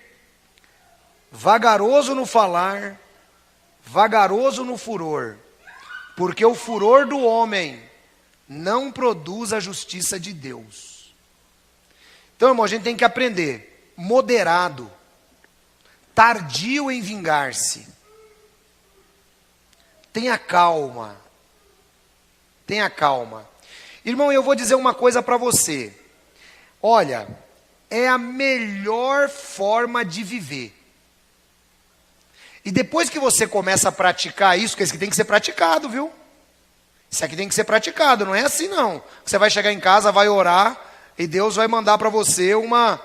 vagaroso no falar, vagaroso no furor, porque o furor do homem não produz a justiça de Deus. Então, irmão, a gente tem que aprender, moderado, tardio em vingar-se. Tenha calma. Tenha calma. Irmão, eu vou dizer uma coisa para você. Olha, é a melhor forma de viver. E depois que você começa a praticar isso, que isso aqui tem que ser praticado, viu? Isso aqui tem que ser praticado, não é assim não. Você vai chegar em casa, vai orar, e Deus vai mandar para você uma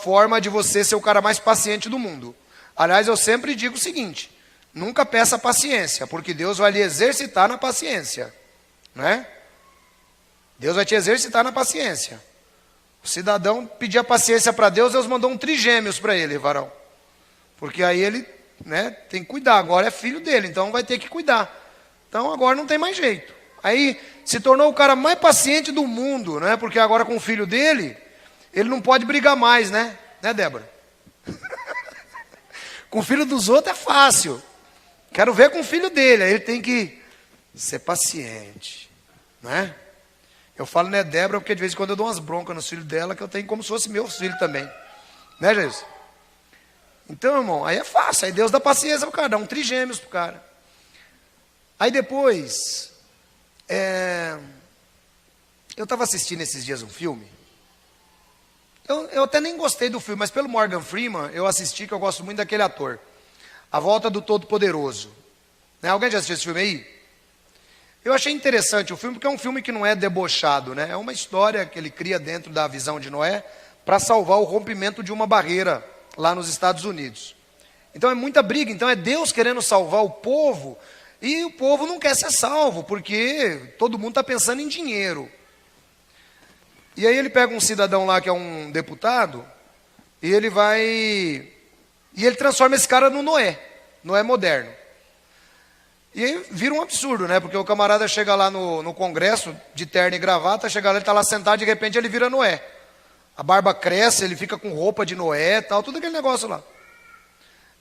forma de você ser o cara mais paciente do mundo. Aliás, eu sempre digo o seguinte, nunca peça paciência, porque Deus vai lhe exercitar na paciência. Né? Deus vai te exercitar na paciência. O cidadão pedia paciência para Deus, Deus mandou um trigêmeos para ele, varão. Porque aí ele, né, tem que cuidar, agora é filho dele, então vai ter que cuidar. Então agora não tem mais jeito. Aí se tornou o cara mais paciente do mundo, né? Porque agora com o filho dele, ele não pode brigar mais, né? Né, Débora? Com o filho dos outros é fácil. Quero ver com o filho dele, aí ele tem que ser paciente, né? Eu falo, né, Débora, porque de vez em quando eu dou umas broncas nos filhos dela, que eu tenho como se fosse meu filho também. Né, Jesus? Então, irmão, aí é fácil. Aí Deus dá paciência pro cara, dá um trigêmeos pro cara. Aí depois, eu estava assistindo esses dias um filme. Eu até nem gostei do filme, mas pelo Morgan Freeman, eu assisti, que eu gosto muito daquele ator. A Volta do Todo-Poderoso. Né? Alguém já assistiu esse filme aí? Eu achei interessante o filme, porque é um filme que não é debochado, né? É uma história que ele cria dentro da visão de Noé para salvar o rompimento de uma barreira lá nos Estados Unidos. Então é muita briga, então é Deus querendo salvar o povo, e o povo não quer ser salvo, porque todo mundo está pensando em dinheiro. E aí ele pega um cidadão lá que é um deputado, e ele vai... E ele transforma esse cara no Noé moderno. E aí vira um absurdo, né? Porque o camarada chega lá no Congresso, de terno e gravata, chega lá, ele está lá sentado, de repente ele vira Noé. A barba cresce, ele fica com roupa de Noé, tal, tudo aquele negócio lá.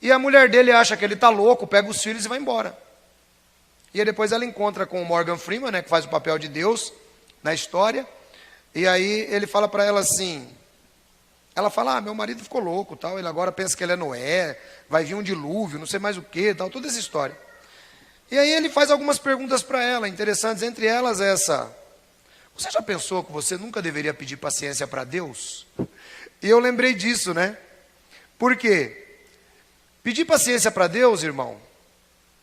E a mulher dele acha que ele está louco, pega os filhos e vai embora. E aí depois ela encontra com o Morgan Freeman, né, que faz o papel de Deus na história. E aí ele fala para ela assim... Ela fala, meu marido ficou louco, tal, ele agora pensa que ele é Noé, vai vir um dilúvio, não sei mais o que, tal, toda essa história. E aí ele faz algumas perguntas para ela, interessantes, entre elas essa: você já pensou que você nunca deveria pedir paciência para Deus? E eu lembrei disso, né? Por quê? Pedir paciência para Deus, irmão,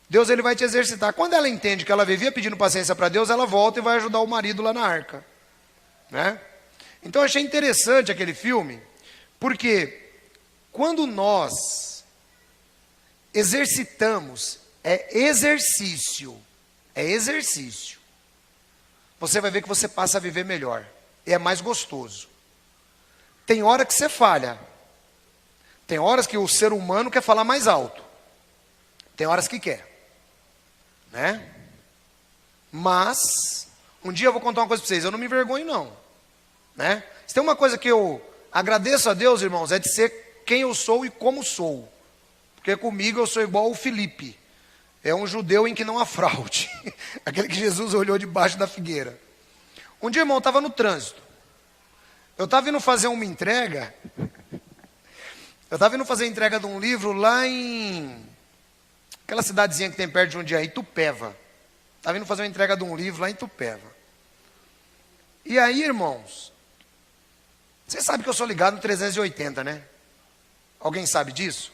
Deus ele vai te exercitar. Quando ela entende que ela vivia pedindo paciência para Deus, ela volta e vai ajudar o marido lá na arca. Né? Então eu achei interessante aquele filme, porque quando nós exercitamos, é exercício, você vai ver que você passa a viver melhor, e é mais gostoso. Tem hora que você falha, tem horas que o ser humano quer falar mais alto, tem horas que quer, né? Mas, um dia eu vou contar uma coisa para vocês, eu não me envergonho não, né? Se tem uma coisa que eu agradeço a Deus, irmãos, é de ser quem eu sou e como sou, porque comigo eu sou igual o Felipe. É um judeu em que não há fraude. Aquele que Jesus olhou debaixo da figueira. Um dia, irmão, eu estava no trânsito. Eu estava indo fazer uma entrega. Eu estava indo fazer a entrega de um livro lá em... aquela cidadezinha que tem perto de Jundiaí, Itupeva. Estava indo fazer uma entrega de um livro lá em Itupeva. E aí, irmãos... Vocês sabem que eu sou ligado no 380, né? Alguém sabe disso?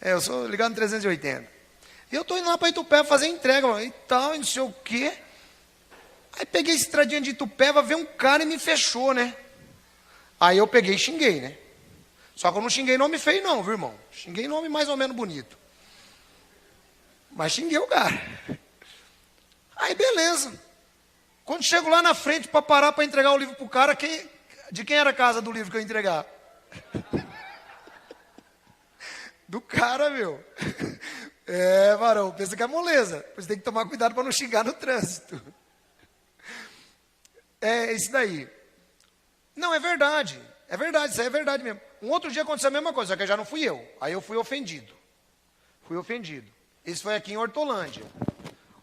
Eu sou ligado no 380. E eu estou indo lá para Itupeva fazer entrega, mano, e tal, e não sei o quê. Aí peguei esse estradinha de Itupeva, veio um cara e me fechou, né? Aí eu peguei e xinguei, né? Só que eu não xinguei nome feio não, viu, irmão? Xinguei nome mais ou menos bonito. Mas xinguei o cara. Aí beleza. Quando chego lá na frente para parar para entregar o livro pro cara, de quem era a casa do livro que eu ia entregar? do cara, meu. Varão, pensa que é moleza. Você tem que tomar cuidado para não xingar no trânsito. É isso daí. Não, é verdade, isso aí é verdade mesmo. Um outro dia aconteceu a mesma coisa, só que já não fui eu. Aí eu fui ofendido. Isso foi aqui em Hortolândia.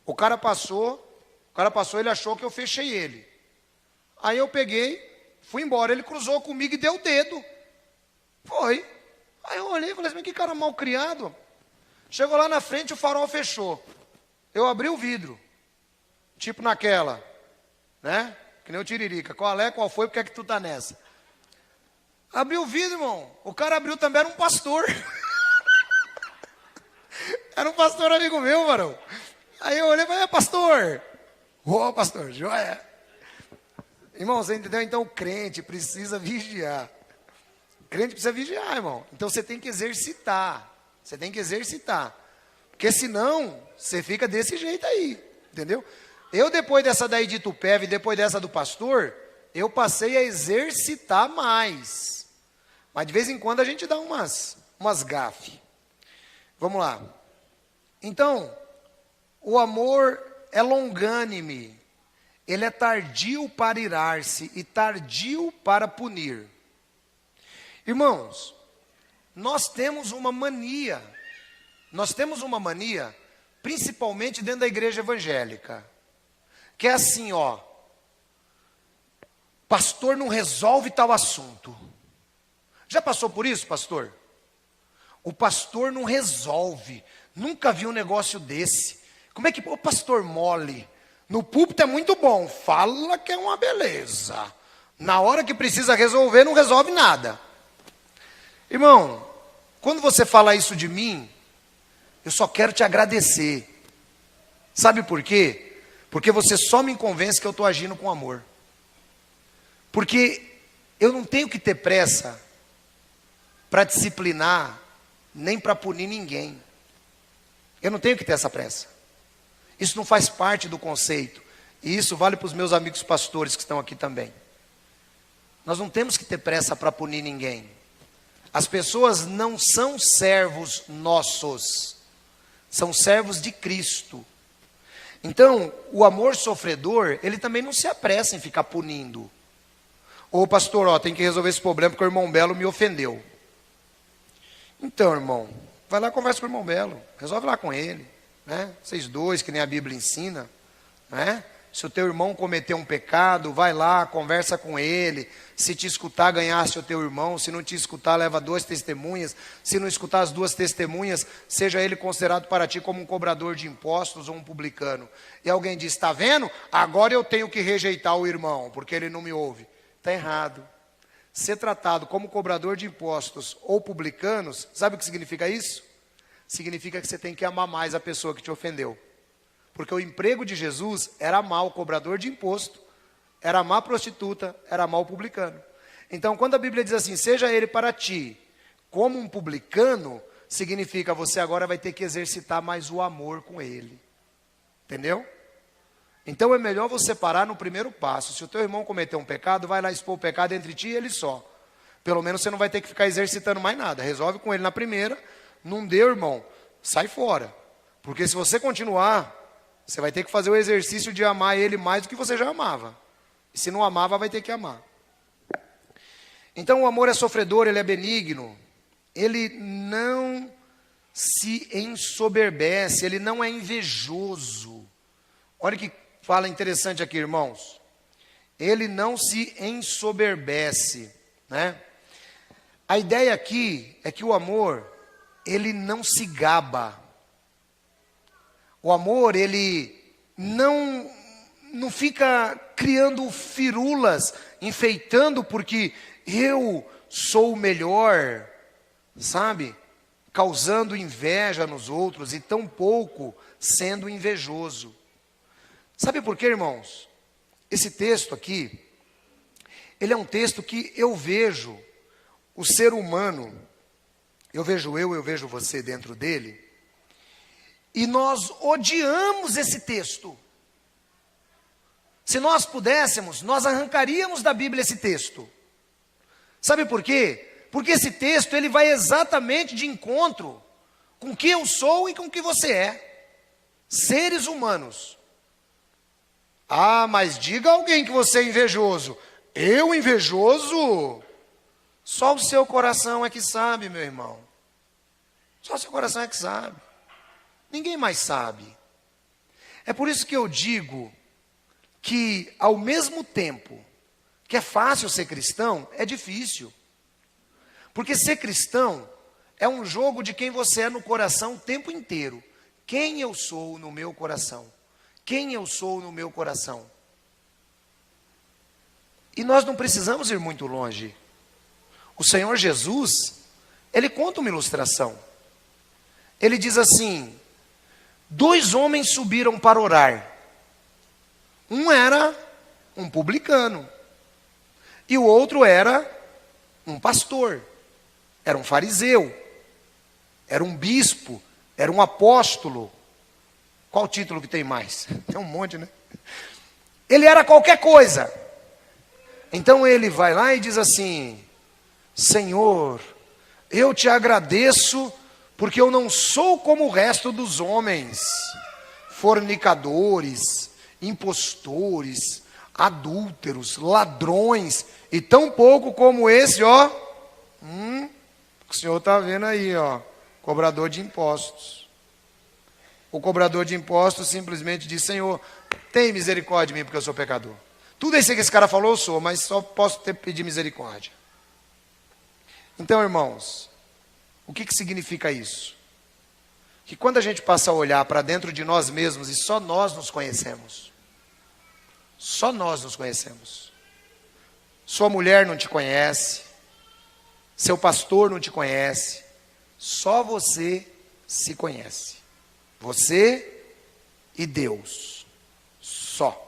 O cara passou, ele achou que eu fechei ele. Aí eu peguei, fui embora, ele cruzou comigo e deu o dedo. Foi. Aí eu olhei e falei assim, mas que cara mal criado. Chegou lá na frente, o farol fechou. Eu abri o vidro. Tipo naquela, né? Que nem o Tiririca. Qual foi, porque é que tu tá nessa? Abriu o vidro, irmão. O cara abriu também, era um pastor. Era um pastor amigo meu, varão. Aí eu olhei e falei, pastor. Ô, pastor, joia. Irmão, você entendeu? Então o crente precisa vigiar. O crente precisa vigiar, irmão. Então você tem que exercitar. Porque senão, você fica desse jeito aí. Entendeu? Eu, depois dessa daí de Itupeva e depois dessa do pastor, eu passei a exercitar mais. Mas de vez em quando a gente dá umas gafe. Vamos lá. Então, o amor é longânime. Ele é tardio para irar-se e tardio para punir. Irmãos, nós temos uma mania, principalmente dentro da igreja evangélica, que é assim, ó, pastor não resolve tal assunto. Já passou por isso, pastor? O pastor não resolve, nunca vi um negócio desse. Como é que o pastor mole? No púlpito é muito bom, fala que é uma beleza. Na hora que precisa resolver, não resolve nada. Irmão, quando você fala isso de mim, eu só quero te agradecer. Sabe por quê? Porque você só me convence que eu estou agindo com amor. Porque eu não tenho que ter pressa para disciplinar, nem para punir ninguém. Eu não tenho que ter essa pressa. Isso não faz parte do conceito. E isso vale para os meus amigos pastores que estão aqui também. Nós não temos que ter pressa para punir ninguém. As pessoas não são servos nossos. São servos de Cristo. Então, o amor sofredor, ele também não se apressa em ficar punindo. Ô pastor, tem que resolver esse problema porque o irmão Belo me ofendeu. Então, irmão, vai lá e conversa com o irmão Belo. Resolve lá com ele. Né? Vocês dois, que nem a Bíblia ensina. Né? Se o teu irmão cometeu um pecado, vai lá, conversa com ele. Se te escutar, ganhaste o teu irmão. Se não te escutar, leva 2 testemunhas. Se não escutar as 2 testemunhas, seja ele considerado para ti como um cobrador de impostos ou um publicano. E alguém diz, está vendo? Agora eu tenho que rejeitar o irmão, porque ele não me ouve. Está errado. Ser tratado como cobrador de impostos ou publicanos, sabe o que significa isso? Significa que você tem que amar mais a pessoa que te ofendeu. Porque o emprego de Jesus era amar o cobrador de imposto, era amar a prostituta, era amar o publicano. Então, quando a Bíblia diz assim, seja ele para ti como um publicano, significa você agora vai ter que exercitar mais o amor com ele. Entendeu? Então é melhor você parar no primeiro passo. Se o teu irmão cometeu um pecado, vai lá expor o pecado entre ti e ele só. Pelo menos você não vai ter que ficar exercitando mais nada. Resolve com ele na primeira. Não deu, irmão, sai fora. Porque se você continuar, você vai ter que fazer o exercício de amar ele mais do que você já amava. E se não amava, vai ter que amar. Então o amor é sofredor, ele é benigno. Ele não se ensoberbece, ele não é invejoso. Olha que fala interessante aqui, irmãos. Ele não se ensoberbece, né? A ideia aqui é que o amor, ele não se gaba. O amor, ele não fica criando firulas, enfeitando porque eu sou o melhor, sabe? Causando inveja nos outros e tampouco sendo invejoso. Sabe por quê, irmãos? Esse texto aqui, ele é um texto que eu vejo o ser humano, eu vejo você dentro dele, e nós odiamos esse texto. Se nós pudéssemos, nós arrancaríamos da Bíblia esse texto. Sabe por quê? Porque esse texto ele vai exatamente de encontro com o que eu sou e com o que você é. Seres humanos. Ah, mas diga a alguém que você é invejoso. Eu invejoso? Só o seu coração é que sabe, meu irmão. Só o seu coração é que sabe. Ninguém mais sabe. É por isso que eu digo que, ao mesmo tempo que é fácil ser cristão, é difícil. Porque ser cristão é um jogo de quem você é no coração o tempo inteiro. Quem eu sou no meu coração? Quem eu sou no meu coração? E nós não precisamos ir muito longe. O Senhor Jesus, Ele conta uma ilustração. Ele diz assim: 2 homens subiram para orar. Um era um publicano. E o outro era um pastor. Era um fariseu. Era um bispo. Era um apóstolo. Qual título que tem mais? Tem um monte, né? Ele era qualquer coisa. Então ele vai lá e diz assim: Senhor, eu te agradeço porque eu não sou como o resto dos homens, fornicadores, impostores, adúlteros, ladrões, e tão pouco como esse, ó, o senhor está vendo aí, ó, cobrador de impostos. O cobrador de impostos simplesmente diz: Senhor, tem misericórdia de mim porque eu sou pecador. Tudo isso que esse cara falou eu sou, mas só posso pedir misericórdia. Então, irmãos, o que significa isso? Que quando a gente passa a olhar para dentro de nós mesmos, e só nós nos conhecemos. Só nós nos conhecemos. Sua mulher não te conhece. Seu pastor não te conhece. Só você se conhece. Você e Deus. Só.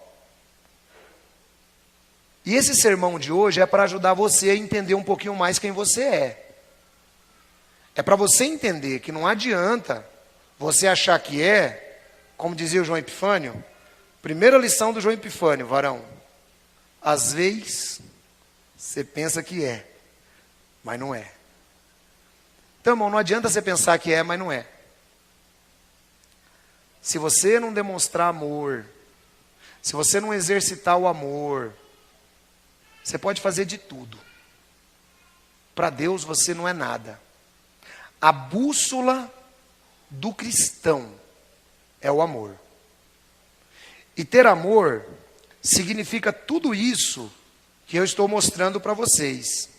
E esse sermão de hoje é para ajudar você a entender um pouquinho mais quem você é. É para você entender que não adianta você achar que é, como dizia o João Epifânio, primeira lição do João Epifânio, varão. Às vezes, você pensa que é, mas não é. Então, irmão, não adianta você pensar que é, mas não é. Se você não demonstrar amor, se você não exercitar o amor, você pode fazer de tudo. Para Deus você não é nada. A bússola do cristão é o amor. E ter amor significa tudo isso que eu estou mostrando para vocês.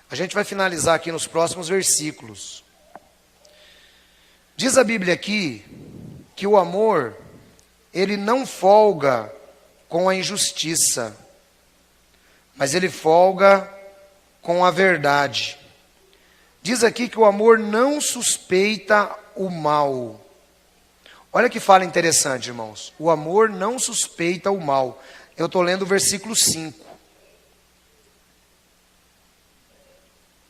A gente vai finalizar aqui nos próximos versículos. Diz a Bíblia aqui que o amor, ele não folga com a injustiça, mas ele folga com a verdade. Diz aqui que o amor não suspeita o mal. Olha que fala interessante, irmãos. O amor não suspeita o mal. Eu estou lendo o versículo 5.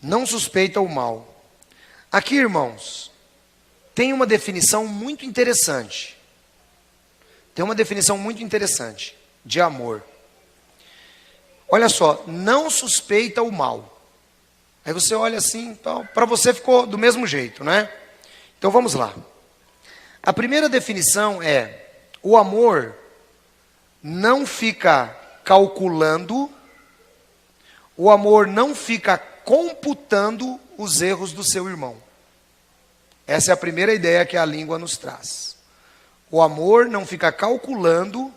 Não suspeita o mal. Aqui, irmãos, tem uma definição muito interessante. Tem uma definição muito interessante de amor. Olha só, não suspeita o mal. Aí você olha assim, então, para você ficou do mesmo jeito, né? Então vamos lá. A primeira definição é: o amor não fica calculando, o amor não fica computando os erros do seu irmão. Essa é a primeira ideia que a língua nos traz. O amor não fica calculando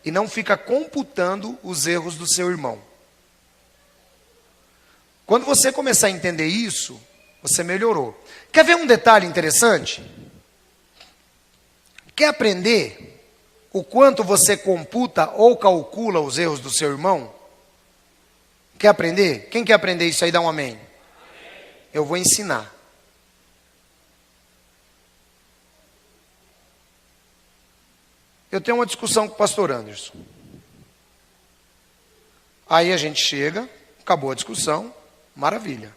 e não fica computando os erros do seu irmão. Quando você começar a entender isso, você melhorou. Quer ver um detalhe interessante? Quer aprender o quanto você computa ou calcula os erros do seu irmão? Quer aprender? Quem quer aprender isso aí, dá um amém. Eu vou ensinar. Eu tenho uma discussão com o pastor Anderson. Aí a gente chega, acabou a discussão, maravilha.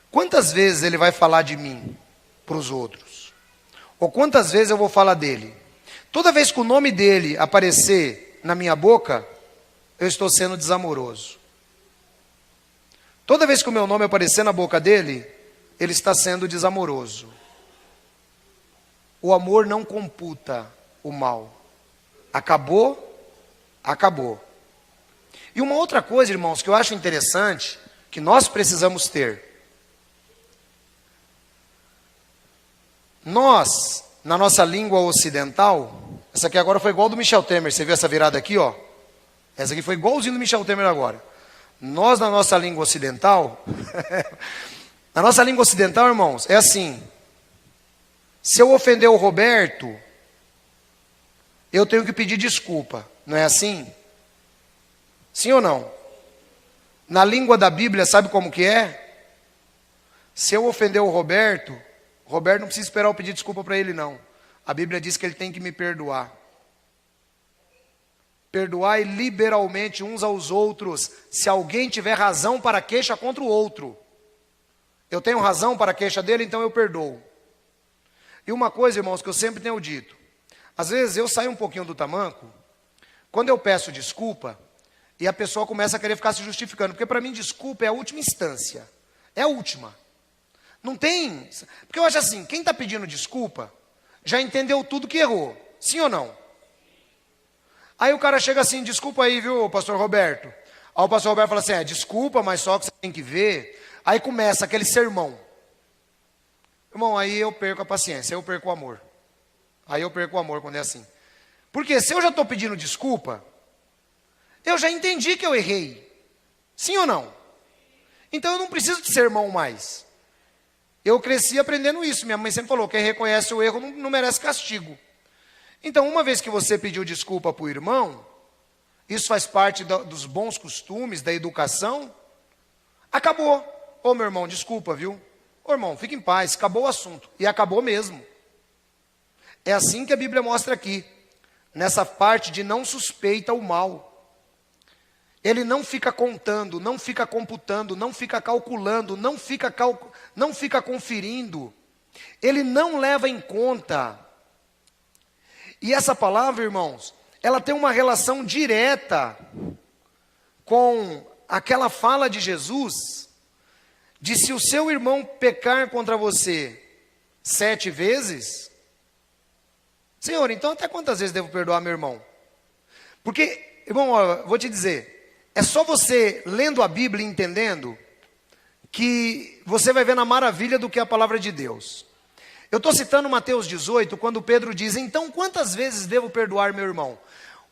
Quantas vezes ele vai falar de mim para os outros? Ou quantas vezes eu vou falar dele? Toda vez que o nome dele aparecer na minha boca, eu estou sendo desamoroso. Toda vez que o meu nome aparecer na boca dele, ele está sendo desamoroso. O amor não computa o mal. Acabou, acabou. E uma outra coisa, irmãos, que eu acho interessante, que nós precisamos ter. Nós, na nossa língua ocidental, essa aqui agora foi igual do Michel Temer, você viu essa virada aqui, ó? Essa aqui foi igualzinho do Michel Temer agora. Nós, na nossa língua ocidental, na nossa língua ocidental, irmãos, é assim: se eu ofender o Roberto, eu tenho que pedir desculpa, não é assim? Sim ou não? Na língua da Bíblia, sabe como que é? Se eu ofender o Roberto não precisa esperar eu pedir desculpa para ele, não. A Bíblia diz que ele tem que me perdoar. Perdoai liberalmente uns aos outros, se alguém tiver razão para queixa contra o outro. Eu tenho razão para a queixa dele, então eu perdoo. E uma coisa, irmãos, que eu sempre tenho dito: às vezes eu saio um pouquinho do tamanco, quando eu peço desculpa, e a pessoa começa a querer ficar se justificando, porque para mim desculpa é a última instância, é a última. Não tem, porque eu acho assim, quem está pedindo desculpa, já entendeu tudo que errou, sim ou não? Aí o cara chega assim: desculpa aí, viu, pastor Roberto? Aí o pastor Roberto fala assim: desculpa, mas só que você tem que ver. Aí começa aquele sermão. Irmão, aí eu perco a paciência, eu perco o amor. Aí eu perco o amor quando é assim. Porque se eu já estou pedindo desculpa, eu já entendi que eu errei. Sim ou não? Então eu não preciso de sermão mais. Eu cresci aprendendo isso. Minha mãe sempre falou: quem reconhece o erro não merece castigo. Então, uma vez que você pediu desculpa para o irmão, isso faz parte dos bons costumes, da educação, acabou. Ô meu irmão, desculpa, viu? Ô irmão, fique em paz, acabou o assunto. E acabou mesmo. É assim que a Bíblia mostra aqui, nessa parte de não suspeita o mal. Ele não fica contando, não fica computando, não fica calculando, não fica conferindo. Ele não leva em conta. E essa palavra, irmãos, ela tem uma relação direta com aquela fala de Jesus, de se o seu irmão pecar contra você 7 vezes, Senhor, então até quantas vezes devo perdoar meu irmão? Porque, irmão, ó, vou te dizer, é só você lendo a Bíblia e entendendo que você vai ver na maravilha do que é a palavra de Deus. Eu estou citando Mateus 18, quando Pedro diz: então quantas vezes devo perdoar meu irmão?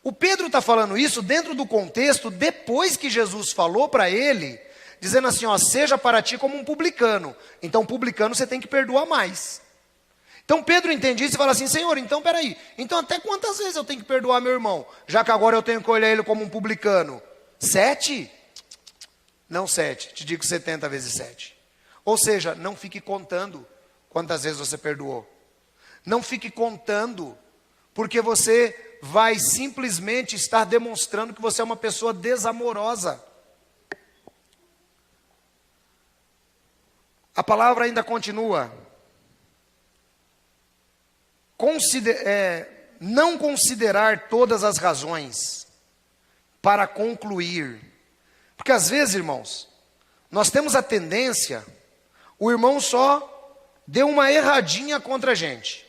O Pedro está falando isso dentro do contexto, depois que Jesus falou para ele, dizendo assim: ó, seja para ti como um publicano. Então publicano você tem que perdoar mais. Então Pedro entende isso e fala assim: Senhor, então peraí, então até quantas vezes eu tenho que perdoar meu irmão? Já que agora eu tenho que olhar ele como um publicano. 7? Não 7, te digo 70 vezes 7. Ou seja, não fique contando quantas vezes você perdoou. Não fique contando, porque você vai simplesmente estar demonstrando que você é uma pessoa desamorosa. A palavra ainda continua. Não considerar todas as razões para concluir. Porque às vezes, irmãos, nós temos a tendência, o irmão só deu uma erradinha contra a gente.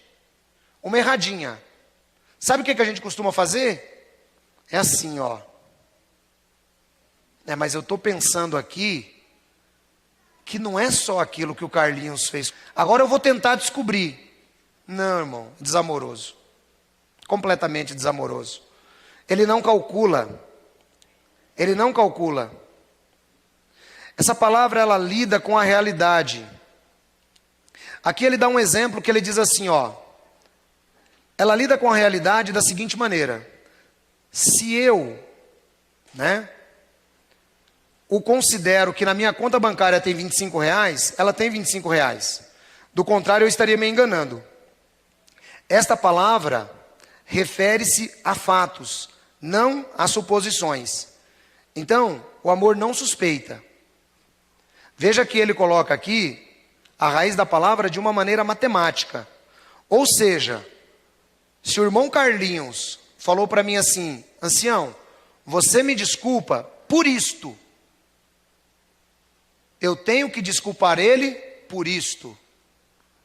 Uma erradinha. Sabe o que a gente costuma fazer? É assim, ó. Mas eu estou pensando aqui que não é só aquilo que o Carlinhos fez. Agora eu vou tentar descobrir. Não, irmão, desamoroso. Completamente desamoroso. Ele não calcula. Ele não calcula. Essa palavra, ela lida com a realidade. Aqui ele dá um exemplo que ele diz assim, ó. Ela lida com a realidade da seguinte maneira: se eu, o considero que na minha conta bancária tem R$25, ela tem R$25. Do contrário, eu estaria me enganando. Esta palavra refere-se a fatos, não a suposições. Então, o amor não suspeita. Veja que ele coloca aqui a raiz da palavra de uma maneira matemática. Ou seja, se o irmão Carlinhos falou para mim assim: ancião, você me desculpa por isto. Eu tenho que desculpar ele por isto.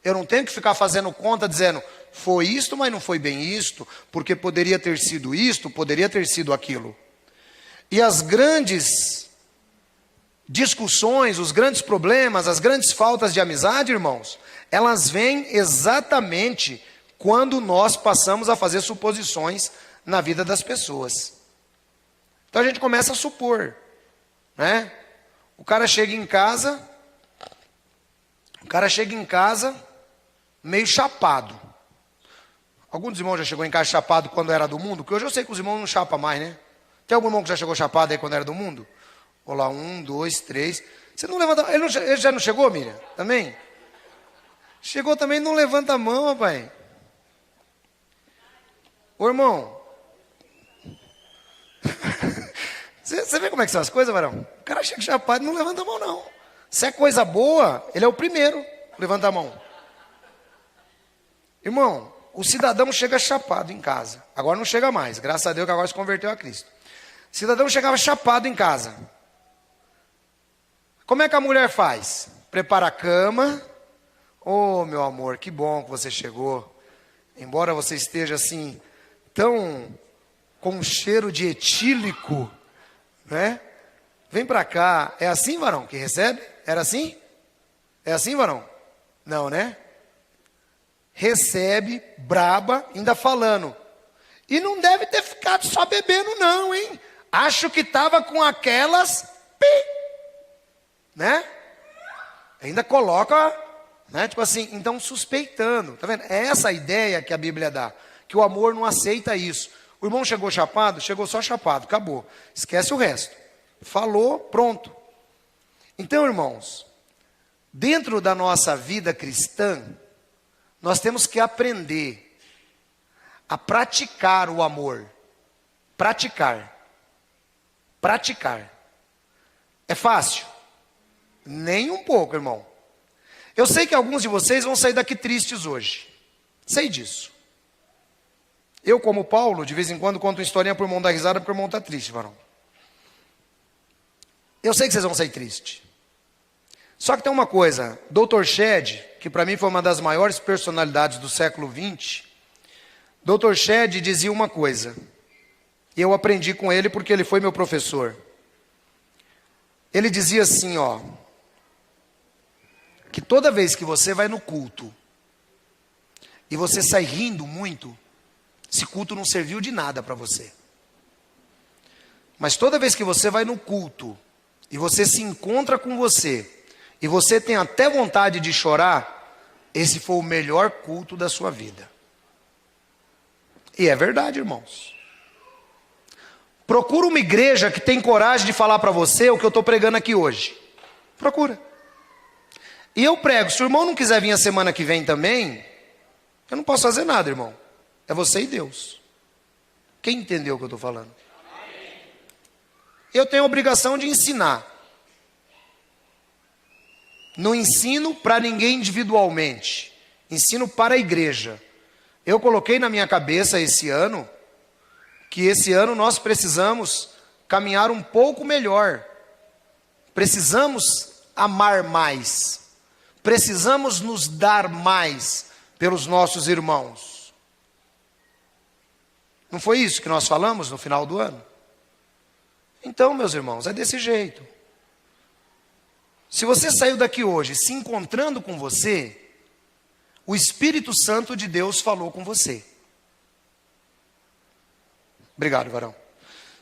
Eu não tenho que ficar fazendo conta dizendo, foi isto, mas não foi bem isto, porque poderia ter sido isto, poderia ter sido aquilo. E as grandes discussões, os grandes problemas, as grandes faltas de amizade, irmãos, elas vêm exatamente quando nós passamos a fazer suposições na vida das pessoas. Então a gente começa a supor, né? O cara chega em casa meio chapado. Algum dos irmãos já chegou em casa chapado quando era do mundo? Porque hoje eu sei que os irmãos não chapam mais, né? Tem algum irmão que já chegou chapado aí quando era do mundo? Olá, 1, 2, 3. Você não levanta. Ele já não chegou, Miriam? Também? Chegou também, não levanta a mão, rapaz. Ô irmão. Você vê como é que são as coisas, varão? O cara chega chapado e não levanta a mão, não. Se é coisa boa, ele é o primeiro a levantar a mão. Irmão, o cidadão chega chapado em casa. Agora não chega mais, graças a Deus que agora se converteu a Cristo. O cidadão chegava chapado em casa. Como é que a mulher faz? Prepara a cama. Oh, meu amor, que bom que você chegou. Embora você esteja assim, tão com um cheiro de etílico, né? Vem pra cá. É assim, varão, que recebe? Era assim? É assim, varão? Não, né? Recebe, braba, ainda falando. E não deve ter ficado só bebendo não, hein? Acho que estava com aquelas... né? Ainda coloca, né? Tipo assim, então suspeitando. Tá vendo? É essa a ideia que a Bíblia dá. Que o amor não aceita isso. O irmão chegou chapado? Chegou só chapado, acabou. Esquece o resto. Falou, pronto. Então, irmãos, dentro da nossa vida cristã, nós temos que aprender a praticar o amor. Praticar. É fácil? Nem um pouco, irmão. Eu sei que alguns de vocês vão sair daqui tristes hoje. Sei disso. Eu, como Paulo, de vez em quando conto uma historinha para o irmão dar risada, porque o irmão está triste, varão. Eu sei que vocês vão sair tristes. Só que tem uma coisa, Dr. Shedd, que para mim foi uma das maiores personalidades do século XX, Dr. Shedd dizia uma coisa, e eu aprendi com ele porque ele foi meu professor. Ele dizia assim, ó, que toda vez que você vai no culto, e você sai rindo muito, esse culto não serviu de nada para você. Mas toda vez que você vai no culto, e você se encontra com você, e você tem até vontade de chorar, esse foi o melhor culto da sua vida. E é verdade, irmãos. Procura uma igreja que tem coragem de falar para você o que eu estou pregando aqui hoje. Procura. E eu prego, se o irmão não quiser vir a semana que vem também, eu não posso fazer nada, irmão. É você e Deus. Quem entendeu o que eu estou falando? Eu tenho a obrigação de ensinar. Não ensino para ninguém individualmente. Ensino para a igreja. Eu coloquei na minha cabeça esse ano, que esse ano nós precisamos caminhar um pouco melhor. Precisamos amar mais. Precisamos nos dar mais pelos nossos irmãos. Não foi isso que nós falamos no final do ano? Então, meus irmãos, é desse jeito. Se você saiu daqui hoje se encontrando com você, o Espírito Santo de Deus falou com você. Obrigado, varão.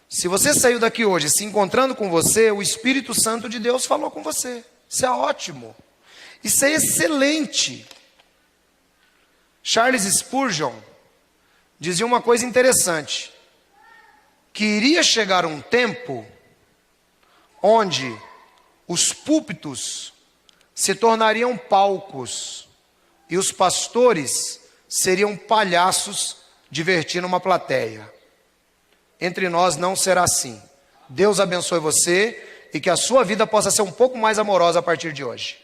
Se você saiu daqui hoje se encontrando com você, o Espírito Santo de Deus falou com você. Isso é ótimo. Isso é excelente. Charles Spurgeon dizia uma coisa interessante. Que iria chegar um tempo onde os púlpitos se tornariam palcos e os pastores seriam palhaços divertindo uma plateia. Entre nós não será assim. Deus abençoe você e que a sua vida possa ser um pouco mais amorosa a partir de hoje.